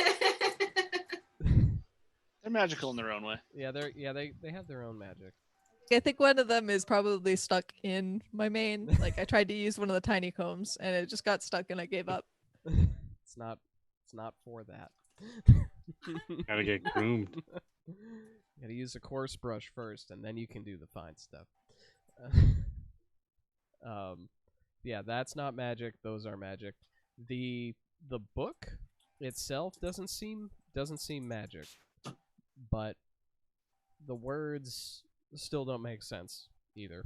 magical in their own way. Yeah, they have their own magic. I think one of them is probably stuck in my mane. Like I tried to use one of the tiny combs and it just got stuck and I gave up. It's not for that. Gotta get groomed. You gotta use a coarse brush first, and then you can do the fine stuff. Yeah, that's not magic. Those are magic. The book itself doesn't seem magic, but the words still don't make sense either.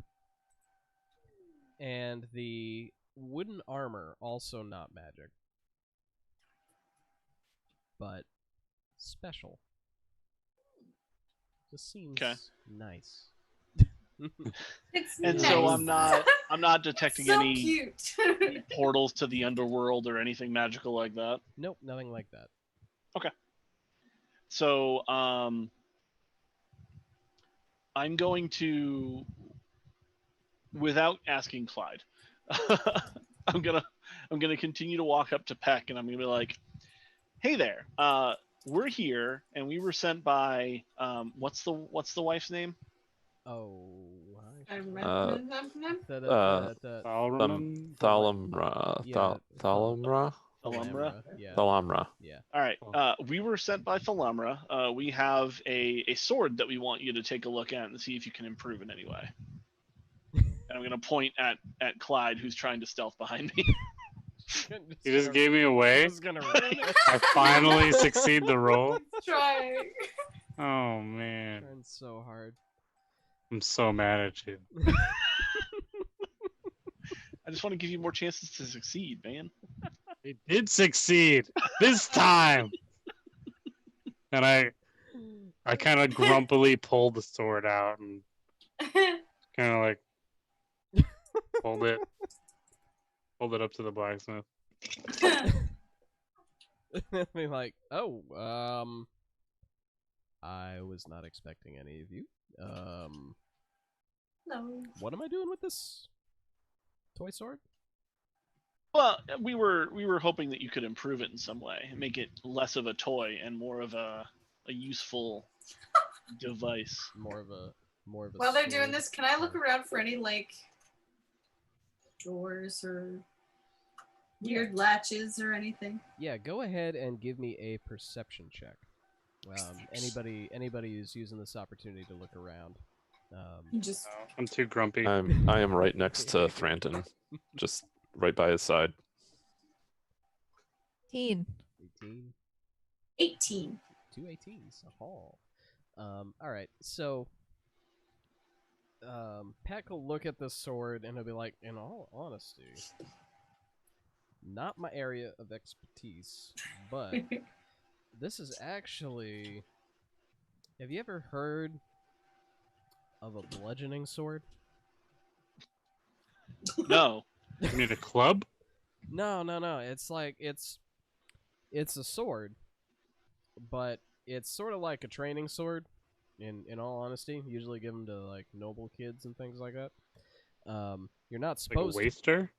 And the wooden armor also not magic, but special. Just seems nice. It's And nice. so I'm not detecting so any cute. portals to the underworld or anything magical like that. Nope, nothing like that. So I'm going to, without asking Clyde, I'm gonna continue to walk up to Peck and I'm gonna be like, "Hey there, we're here and we were sent by what's the wife's name?" Oh, Thalamra. Yeah, Thalamra? Thalamra? Yeah. Thalamra. Yeah. All right. We were sent by Thalamra. We have a sword that we want you to take a look at and see if you can improve in any way. And I'm gonna point at Clyde, who's trying to stealth behind me. You just gave me away. Gonna I finally succeed the roll. Trying. Oh man, Trying so hard. I'm so mad at you. I just want to give you more chances to succeed, man. It did succeed this time. And I kind of grumpily pulled the sword out and kind of like hold it up to the blacksmith. Be like, oh, I was not expecting any of you. No. What am I doing with this toy sword? Well, we were hoping that you could improve it in some way, make it less of a toy and more of a useful device. More of a. While they're doing sword. this, can I look around for any like drawers or weird latches or anything? Yeah, go ahead and give me a perception check. Anybody who's using this opportunity to look around. Just I'm too grumpy. I am right next to Thranton, just right by his side. 18. 18. 18. 2 18s. All right, so Peck will look at the sword and he'll be like, in all honesty, not my area of expertise, but this is actually... Have you ever heard of a bludgeoning sword? No. You need a club? No. It's like, it's a sword, but it's sort of like a training sword. In all honesty, usually give them to like noble kids and things like that. You're not Like a supposed to. waster?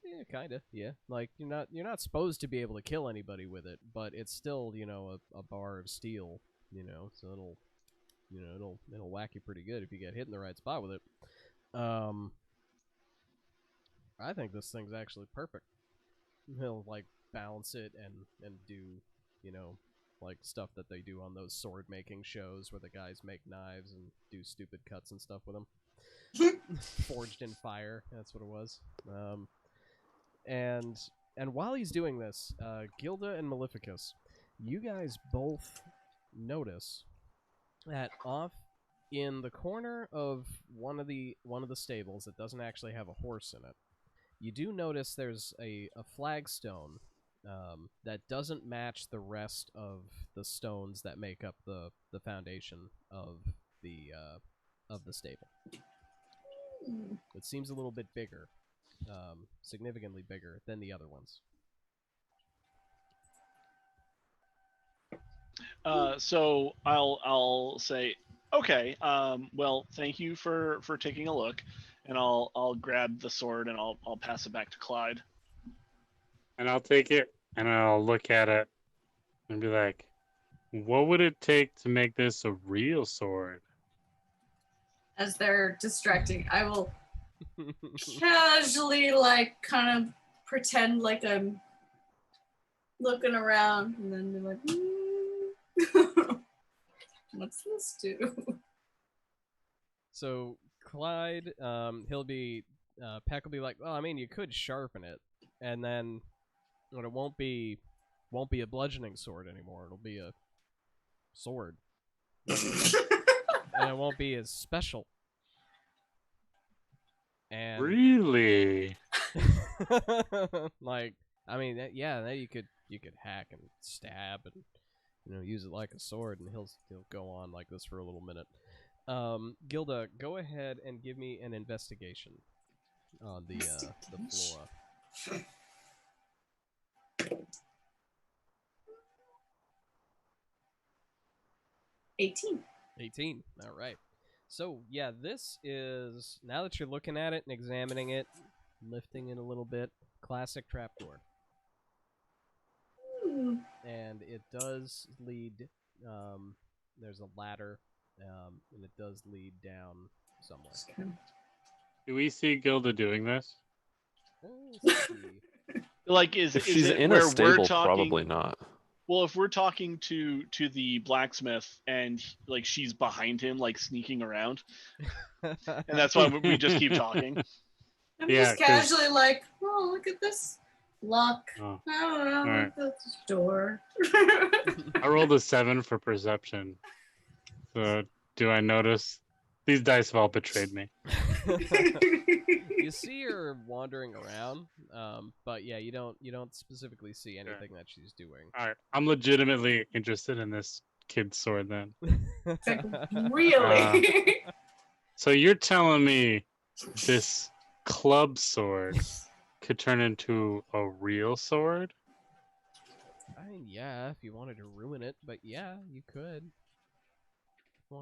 Yeah, kind of. Yeah, like you're not supposed to be able to kill anybody with it, but it's still a bar of steel. So it'll whack you pretty good if you get hit in the right spot with it. I think this thing's actually perfect. He'll like balance it and do like stuff that they do on those sword making shows where the guys make knives and do stupid cuts and stuff with them. Forged in fire, that's what it was. And while he's doing this, Gilda and Maleficus, you guys both notice that off in the corner of one of the stables that doesn't actually have a horse in it, you do notice there's a flagstone that doesn't match the rest of the stones that make up the foundation of the stable. It seems a little bit bigger, significantly bigger than the other ones. So I'll say, okay. Well, thank you for taking a look, and I'll grab the sword and I'll pass it back to Clyde. And I'll take it and I'll look at it and be like, what would it take to make this a real sword? As they're distracting, I will casually, like, kind of pretend like I'm looking around and then be like, what's this do? So Clyde, he'll be, Peck will be like, well, I mean, you could sharpen it, and then, but it won't be a bludgeoning sword anymore. It'll be a sword, and it won't be as special. And Really? like, I mean, yeah, you could hack and stab and use it like a sword, and he'll go on like this for a little minute. Gilda, go ahead and give me an investigation on the floor. 18. All right. So yeah, this is, now that you're looking at it and examining it, lifting it a little bit, classic trapdoor. And it does lead, there's a ladder, and it does lead down somewhere. Do we see Gilda doing this? Let's see. Like, is If she's it in where a stable, we're talking, probably not. Well, if we're talking to the blacksmith and like she's behind him, like sneaking around, and that's why we just keep talking. I'm Yeah, just casually like, oh, look at this lock. Oh. I don't know, All look at this door. I rolled a 7 for perception. So do I notice? These dice have all betrayed me. You see her wandering around, but yeah, you don't specifically see anything that she's doing. All right, I'm legitimately interested in this kid's sword then. It's like, really? So you're telling me this club sword could turn into a real sword? I mean, yeah, if you wanted to ruin it, but yeah, you could.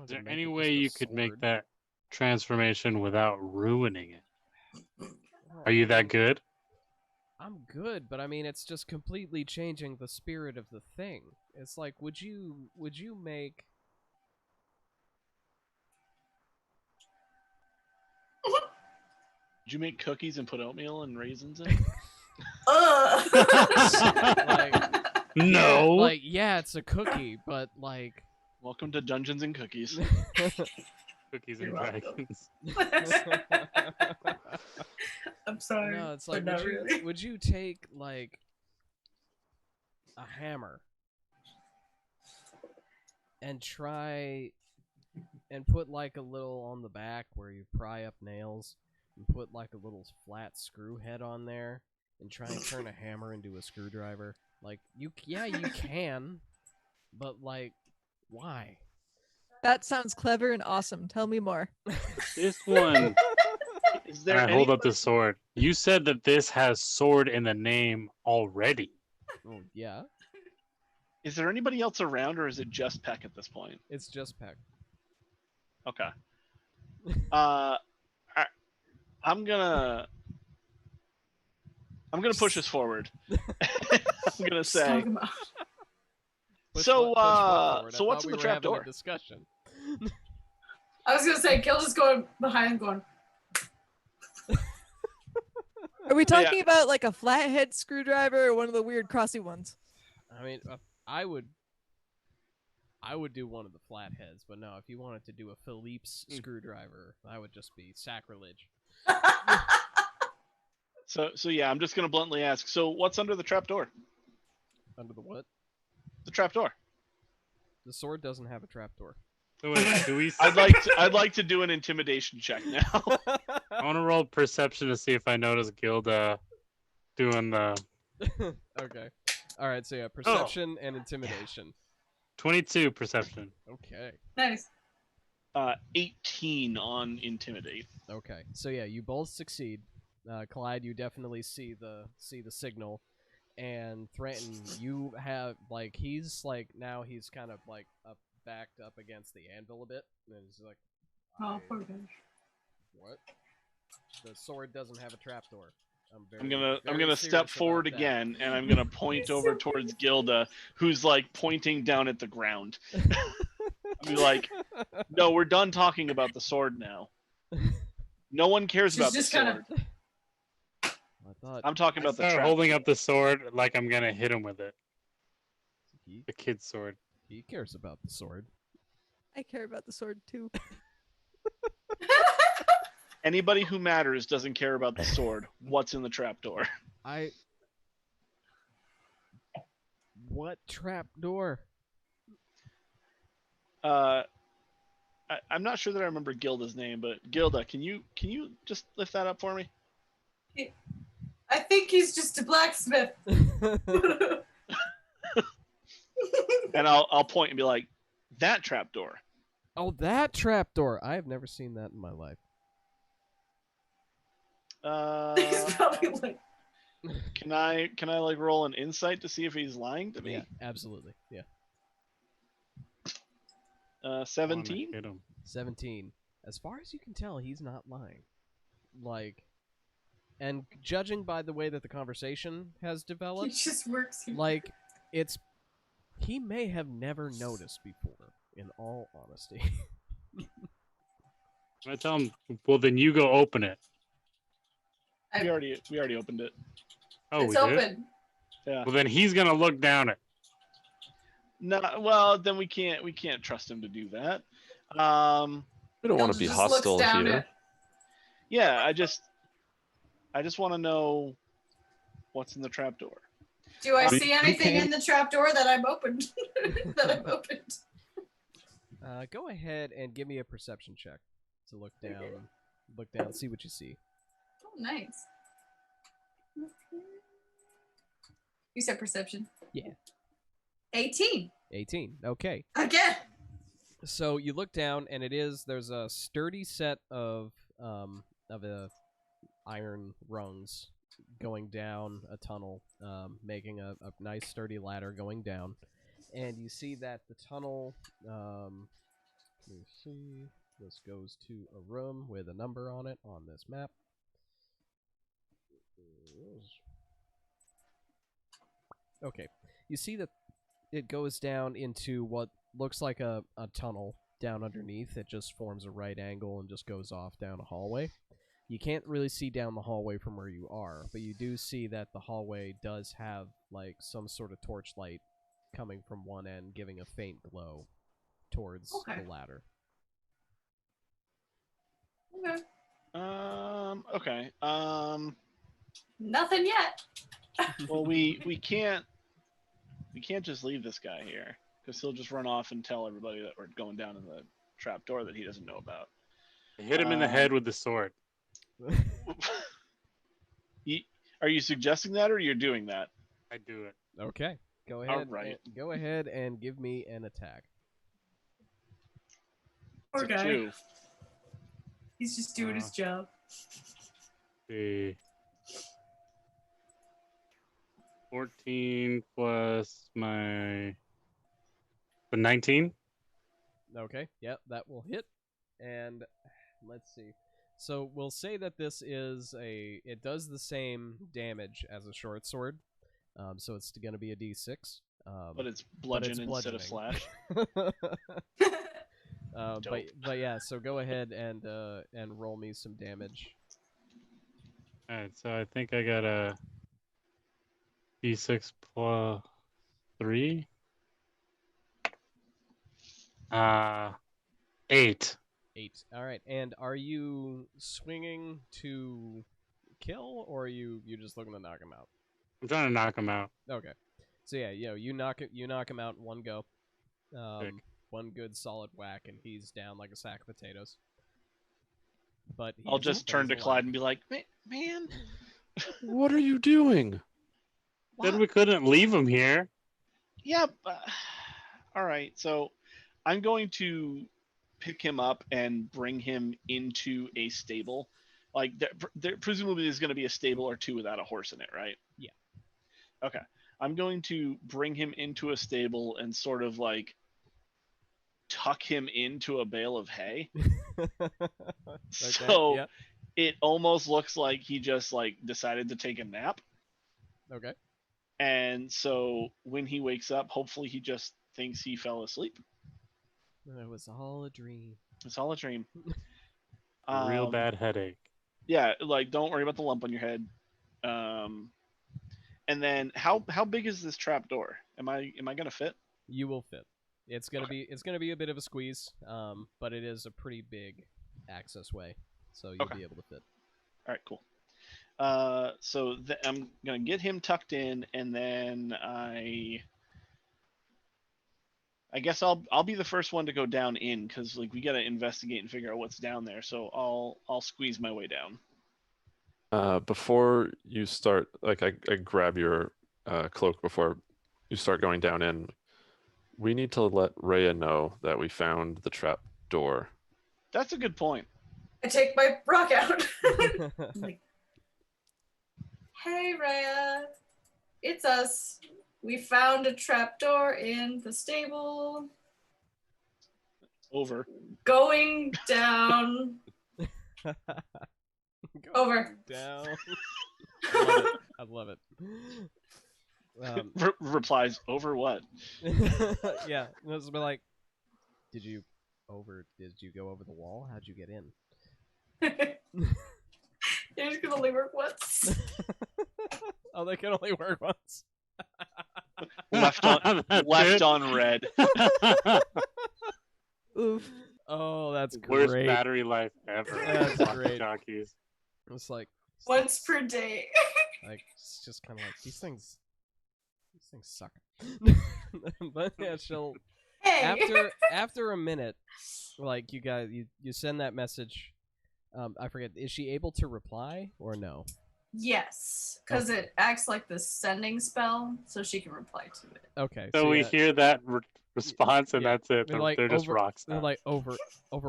Is there any way you could make that transformation without ruining it? Are you that good? I'm good, but I mean, it's just completely changing the spirit of the thing. It's like, would you make... Did you make cookies and put oatmeal and raisins in? like, No. Like, yeah, it's a cookie, but like... Welcome to Dungeons and Cookies. Cookies and dragons. I'm sorry. No, it's like, but not really. would you take, like, a hammer and try and put, like, a little on the back where you pry up nails and put, like, a little flat screw head on there and try and turn a hammer into a screwdriver? Like, you can, but, like, why? That sounds clever and awesome. Tell me more. This one. Is there I hold up anybody- the sword. You said that this has sword in the name already. Oh, yeah, Is there anybody else around, or is it just Peck at this point? it's just Peck. Okay. I'm gonna push us forward. I'm gonna say. Talk about- So, Push what forward? so I what's thought in we the were having trapdoor? a discussion. I was gonna say, Gilda's going behind, going. Are we Yeah. talking about like a flathead screwdriver or one of the weird crossy ones? I mean, I would do one of the flatheads, but no, if you wanted to do a Philippe's screwdriver, that would just be sacrilege. So yeah, I'm just gonna bluntly ask. So what's under the trapdoor? Under the what? The trapdoor. The sword doesn't have a trapdoor. So wait, do we? I'd like to do an intimidation check now. I want to roll perception to see if I notice Gilda doing the. Okay. All right, so yeah, perception and intimidation. 22 perception. Okay. Nice. 18 on intimidate. Okay. So yeah, you both succeed. Clyde, you definitely see the signal, and Threaten, you have like he's like now he's kind of like backed up against the anvil a bit, and he's like, Oh, poor guy. what? The sword doesn't have a trapdoor. I'm very gonna serious step about forward that. again, and I'm gonna point over towards Gilda, who's like pointing down at the ground. Be like, no, we're done talking about the sword now. No one cares She's about the just kinda- sword. I thought I'm talking I about the start trap. holding up the sword like I'm gonna hit him with it. he, The kid's sword. he cares about the sword. I care about the sword too. Anybody who matters doesn't care about the sword. What's in the trapdoor? What trapdoor? I'm not sure that I remember Gilda's name, but Gilda, can you just lift that up for me? I think he's just a blacksmith. And I'll point and be like, that trapdoor. Oh, that trapdoor! I have never seen that in my life. He's probably like, Can I like roll an insight to see if he's lying to me? Yeah, absolutely. Yeah. 17. Hit him. 17. As far as you can tell, he's not lying. Like, and judging by the way that the conversation has he developed, just works here. like, he may have never noticed before, in all honesty. I tell him, well, then you go open it. We already opened it. Oh, It's we did? open. Yeah. Well, then he's gonna look down it. No, well then we can't trust him to do that. We don't want to be Just looks hostile down here. at- Yeah, I just want to know what's in the trapdoor. Do I We- see we anything can- in the trapdoor that I've opened? that I've opened. Go ahead and give me a perception check to look down. Okay. Look down, see what you see. Oh, nice. You said perception. Yeah. 18. 18. Okay. Again. So you look down, and there's a sturdy set of iron rungs going down a tunnel, making a nice sturdy ladder going down. And you see that the tunnel, let me see, this goes to a room with a number on it on this map. Okay, you see that it goes down into what looks like a tunnel down underneath. It just forms a right angle and just goes off down a hallway. You can't really see down the hallway from where you are, but you do see that the hallway does have like some sort of torchlight coming from one end, giving a faint glow towards Okay. the ladder. Okay. Okay. Nothing yet. Well, we can't just leave this guy here because he'll just run off and tell everybody that we're going down in the trapdoor that he doesn't know about. Hit him in the head with the sword. Are you suggesting that, or you're doing that? I do it. Okay, go ahead. Alright. Go ahead and give me an attack. Poor It's a guy. 2. He's just doing his job. See. 14 plus the 19. Okay, yeah, that will hit. And let's see. So we'll say that this is it does the same damage as a short sword. So it's going to be a d6. But it's bludgeon instead of bludgeoning. slash. But yeah, so go ahead and roll me some damage. All right, so I think I got a d6 plus 3. 8. 8. All right. And are you swinging to kill, or are you just looking to knock him out? I'm trying to knock him out. Okay. So yeah, you knock him out in one go. Sick. One good solid whack, and he's down like a sack of potatoes. But he I'll is- just but turn he's to alive. Clyde and be like, man, What are you doing? Said What? we couldn't leave him here. Yeah. All right. So I'm going to pick him up and bring him into a stable. Like, there presumably there's going to be a stable or two without a horse in it, right? Yeah. Okay. I'm going to bring him into a stable and sort of like tuck him into a bale of hay. So yeah. it almost looks like he just like decided to take a nap. Okay. And so when he wakes up, hopefully he just thinks he fell asleep. It was all a dream. It's all a dream. A real bad headache. Yeah, like don't worry about the lump on your head. And then how big is this trap door? Am I gonna fit? You will fit. It's gonna be a bit of a squeeze, but it is a pretty big access way, so you'll be able to fit. All right, cool. So I'm gonna get him tucked in, and then I guess I'll be the first one to go down in because like we gotta investigate and figure out what's down there. So I'll squeeze my way down. Before you start, like I grab your cloak before you start going down in. We need to let Rhea know that we found the trap door. That's a good point. I take my rock out. Like, hey, Rhea. It's us. We found a trapdoor in the stable. Over. Going down. Over. Down. I love it. Replies, over what? Yeah, this will be like, did you go over the wall? How'd you get in? You're just gonna only work once. Oh, they can only work once. Left on red. Oof. Oh, that's Worst great. battery life ever. That's great. Jockeys. It's like Once per day. like it's just kind of like these things suck. But yeah, she'll Hey. after a minute, like you guys you send that message. I forget. Is she able to reply or no? Yes, because it acts like the sending spell, so she can reply to it. Okay. So we yeah, hear that response, and yeah. that's it. They're like They're just over, rock They're stars. like over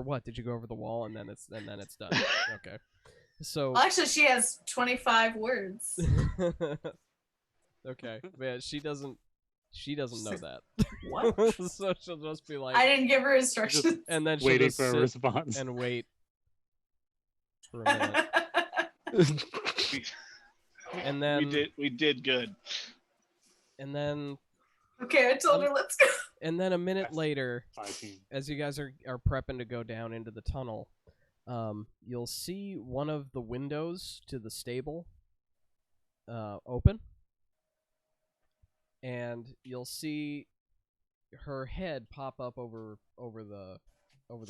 what? Did you go over the wall? And then it's done. Okay. So Well, actually, she has 25 words. okay, man, she doesn't know that. What? So she'll just be like, I didn't give her instructions. and then she'll Waiting just for a sit response. and wait for a minute, and then we did good. and then Okay, I told her let's go. and then a minute Yes. later, 5 as you guys are prepping to go down into the tunnel, you'll see one of the windows to the stable open, and you'll see her head pop up over the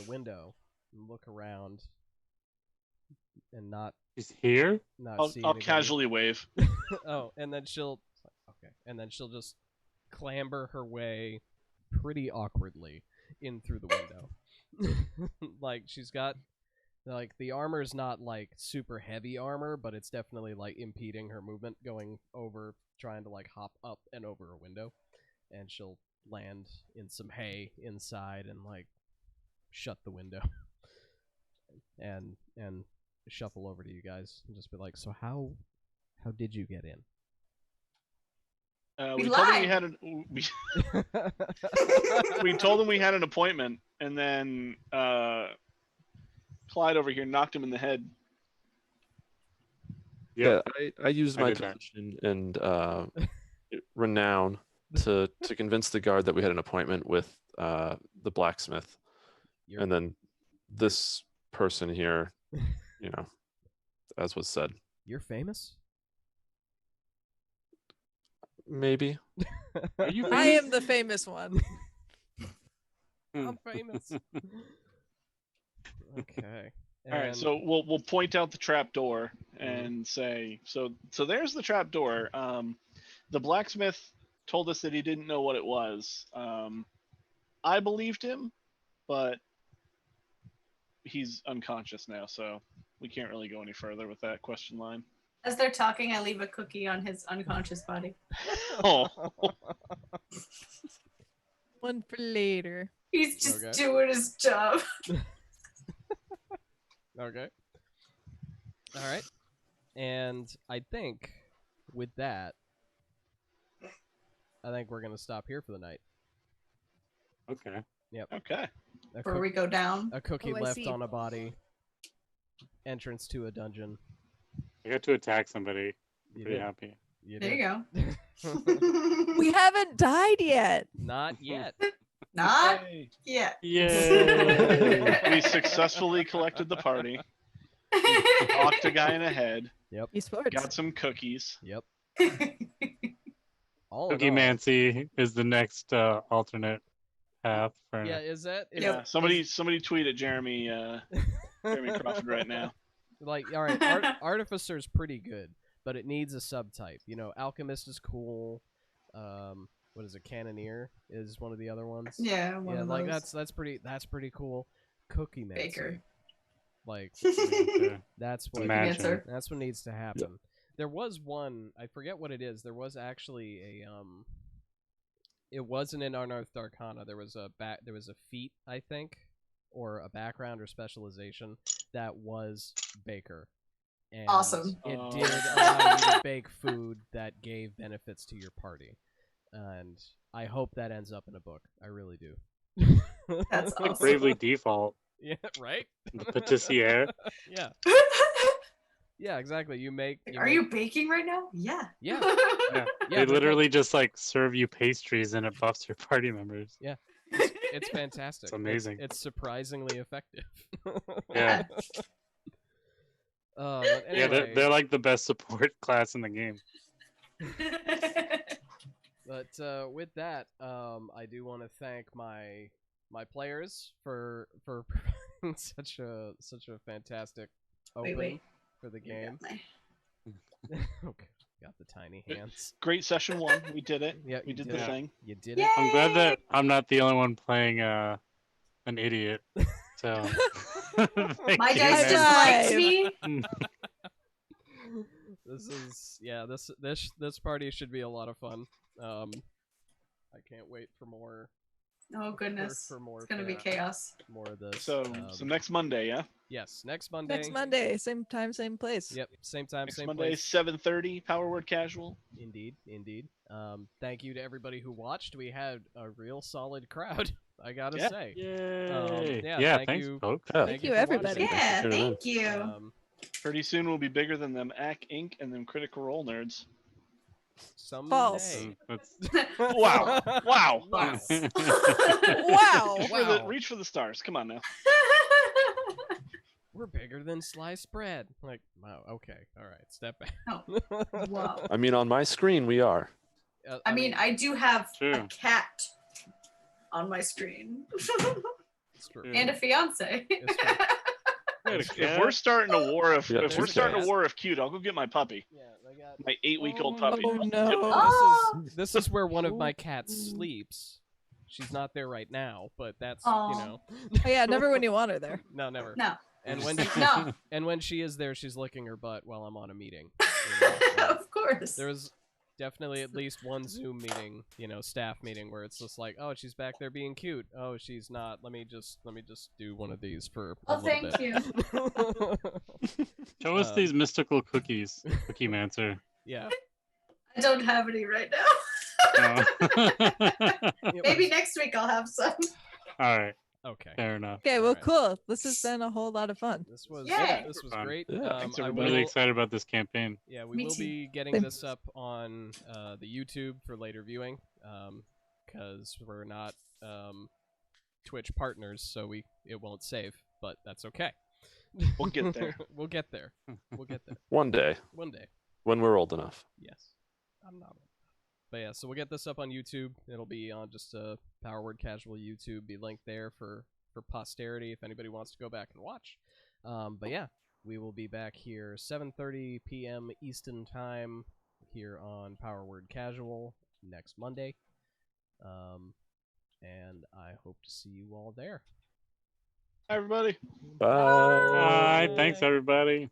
window and look around and not He's here? see I'll anybody. casually wave. Oh, and then she'll just clamber her way pretty awkwardly in through the window. Like she's got like the armor's not like super heavy armor, but it's definitely like impeding her movement going over, trying to like hop up and over a window, and she'll land in some hay inside and like shut the window and shuffle over to you guys and just be like, so how did you get in? We We told them we lied. had we told them we had an appointment, and then Clyde over here knocked him in the head. Yep. Yeah, I used I my did that. position and renown to convince the guard that we had an appointment with the blacksmith, You're- and then this person here, you know, as was said, You're famous? maybe. Are you I am the famous one. I'm famous. Okay. All right, so we'll point out the trap door and say, so there's the trap door. The blacksmith told us that he didn't know what it was. I believed him, but he's unconscious now, so we can't really go any further with that question line. As they're talking, I leave a cookie on his unconscious body. Oh, One for later. He's just Okay. doing his job. Okay. All right. And I think with that, I think we're gonna stop here for the night. Okay. okay. A, Before we go down. a cookie Oh, I left see. on a body. Entrance to a dungeon. I got to attack somebody. I'm You pretty did. happy. You There did. you go. We haven't died yet. Not yet. Not Yay. yet. Yay! We successfully collected the party. Talked a guy in the head. Esports. Got some cookies. Yep. All in Cookie all. Mancy is the next alternate path for. Yeah, is that? Is, Yeah. Somebody tweet at Jeremy Jeremy Crawford right now. Like, all right, Artificer's pretty good, but it needs a subtype. You know, Alchemist is cool. What is it? Cannoneer is one of the other ones. Yeah, one Yeah, of like those. that's pretty cool. Cookie Mancy. Baker. Like Okay. that's what Imagine. Answer. that's what needs to happen. There was one, I forget what it is. There was actually a it wasn't in Unearthed Arcana. There was a feat, I think, or a background or specialization that was Baker. And Awesome. It Oh. did allow you to bake food that gave benefits to your party. And I hope that ends up in a book. I really do. That's awesome. Bravely Default, Yeah, right? the patissiere. Yeah. Yeah, exactly. You make Are you baking right now? Yeah. Yeah. Yeah. Yeah, They they're literally just like serve you pastries and it buffs your party members. It's fantastic. It's amazing. It's surprisingly effective. Yeah. But Yeah, anyway, they're like the best support class in the game. but with that, I do want to thank my players for providing such a fantastic open wait. for the game. Okay, got the tiny hands. Great session 1. We did it. Yeah, We you did did the it. thing. You did Yay! it. I'm glad that I'm not the only one playing an idiot. So thank My you, dice man. just liked me. This party should be a lot of fun. I can't wait for more. Oh goodness. For more. It's gonna be chaos. More of this. So next Monday, yeah. Yes, next Monday. Next Monday, same time, same place. Yep, same time, Next same Monday, place. 7:30. Power Word Casual. Indeed. Thank you to everybody who watched. We had a real solid crowd, I gotta Yeah. say. Yay! yeah, thank thanks, you. folks. Yeah. Thank for you, everybody. watching. Yeah, tuning in. thank you. Pretty soon we'll be bigger than them AC Inc. and them Critical Role nerds. Someday. False. Wow! Wow! Wow. Wow. Reach for the stars. Come on now. We're bigger than sliced bread. Like, wow. Okay. All right. Step back. Wow. I mean, on my screen, we are. I mean, I do have a True. cat on my screen it's true. and a fiance. It's true. If we're starting a war of Yeah, if we're there's starting cat. a war of cute, I'll go get my puppy, Yeah, they got. my 8-week-old puppy. Oh no. Oh. This is where one of my cats sleeps. She's not there right now, but that's Aw. you know. Oh, yeah, never when you want her there. No, never. No. And when No. and when she is there, she's licking her butt while I'm on a meeting. You know? Of course. There was definitely at least one Zoom meeting, staff meeting, where it's just like, oh, she's back there being cute. Oh, she's not. Let me just do one of these for a Oh, little thank bit. you. Show us these mystical cookies, Cookie Mancer. Yeah. I don't have any right now. Oh. Maybe next week I'll have some. All right, Okay. fair enough. Okay, well, Alright. cool. This has been a whole lot of fun. This was Yay. this was Fun. great. Yeah. Thanks, I I'm everybody. really will- excited about this campaign. Yeah, we Me will too. be getting Same. this up on the YouTube for later viewing, because we're not Twitch partners, so it won't save, but that's okay. We'll get there. We'll get there. We'll get there One day, one day. when we're old enough. Yes, I'm not. But yeah, so we'll get this up on YouTube. It'll be on just a Power Word Casual YouTube. Be linked there for posterity if anybody wants to go back and watch. But yeah, we will be back here 7:30 p.m. Eastern Time here on Power Word Casual next Monday. And I hope to see you all there. Hi, everybody. Bye. Bye. Thanks, everybody.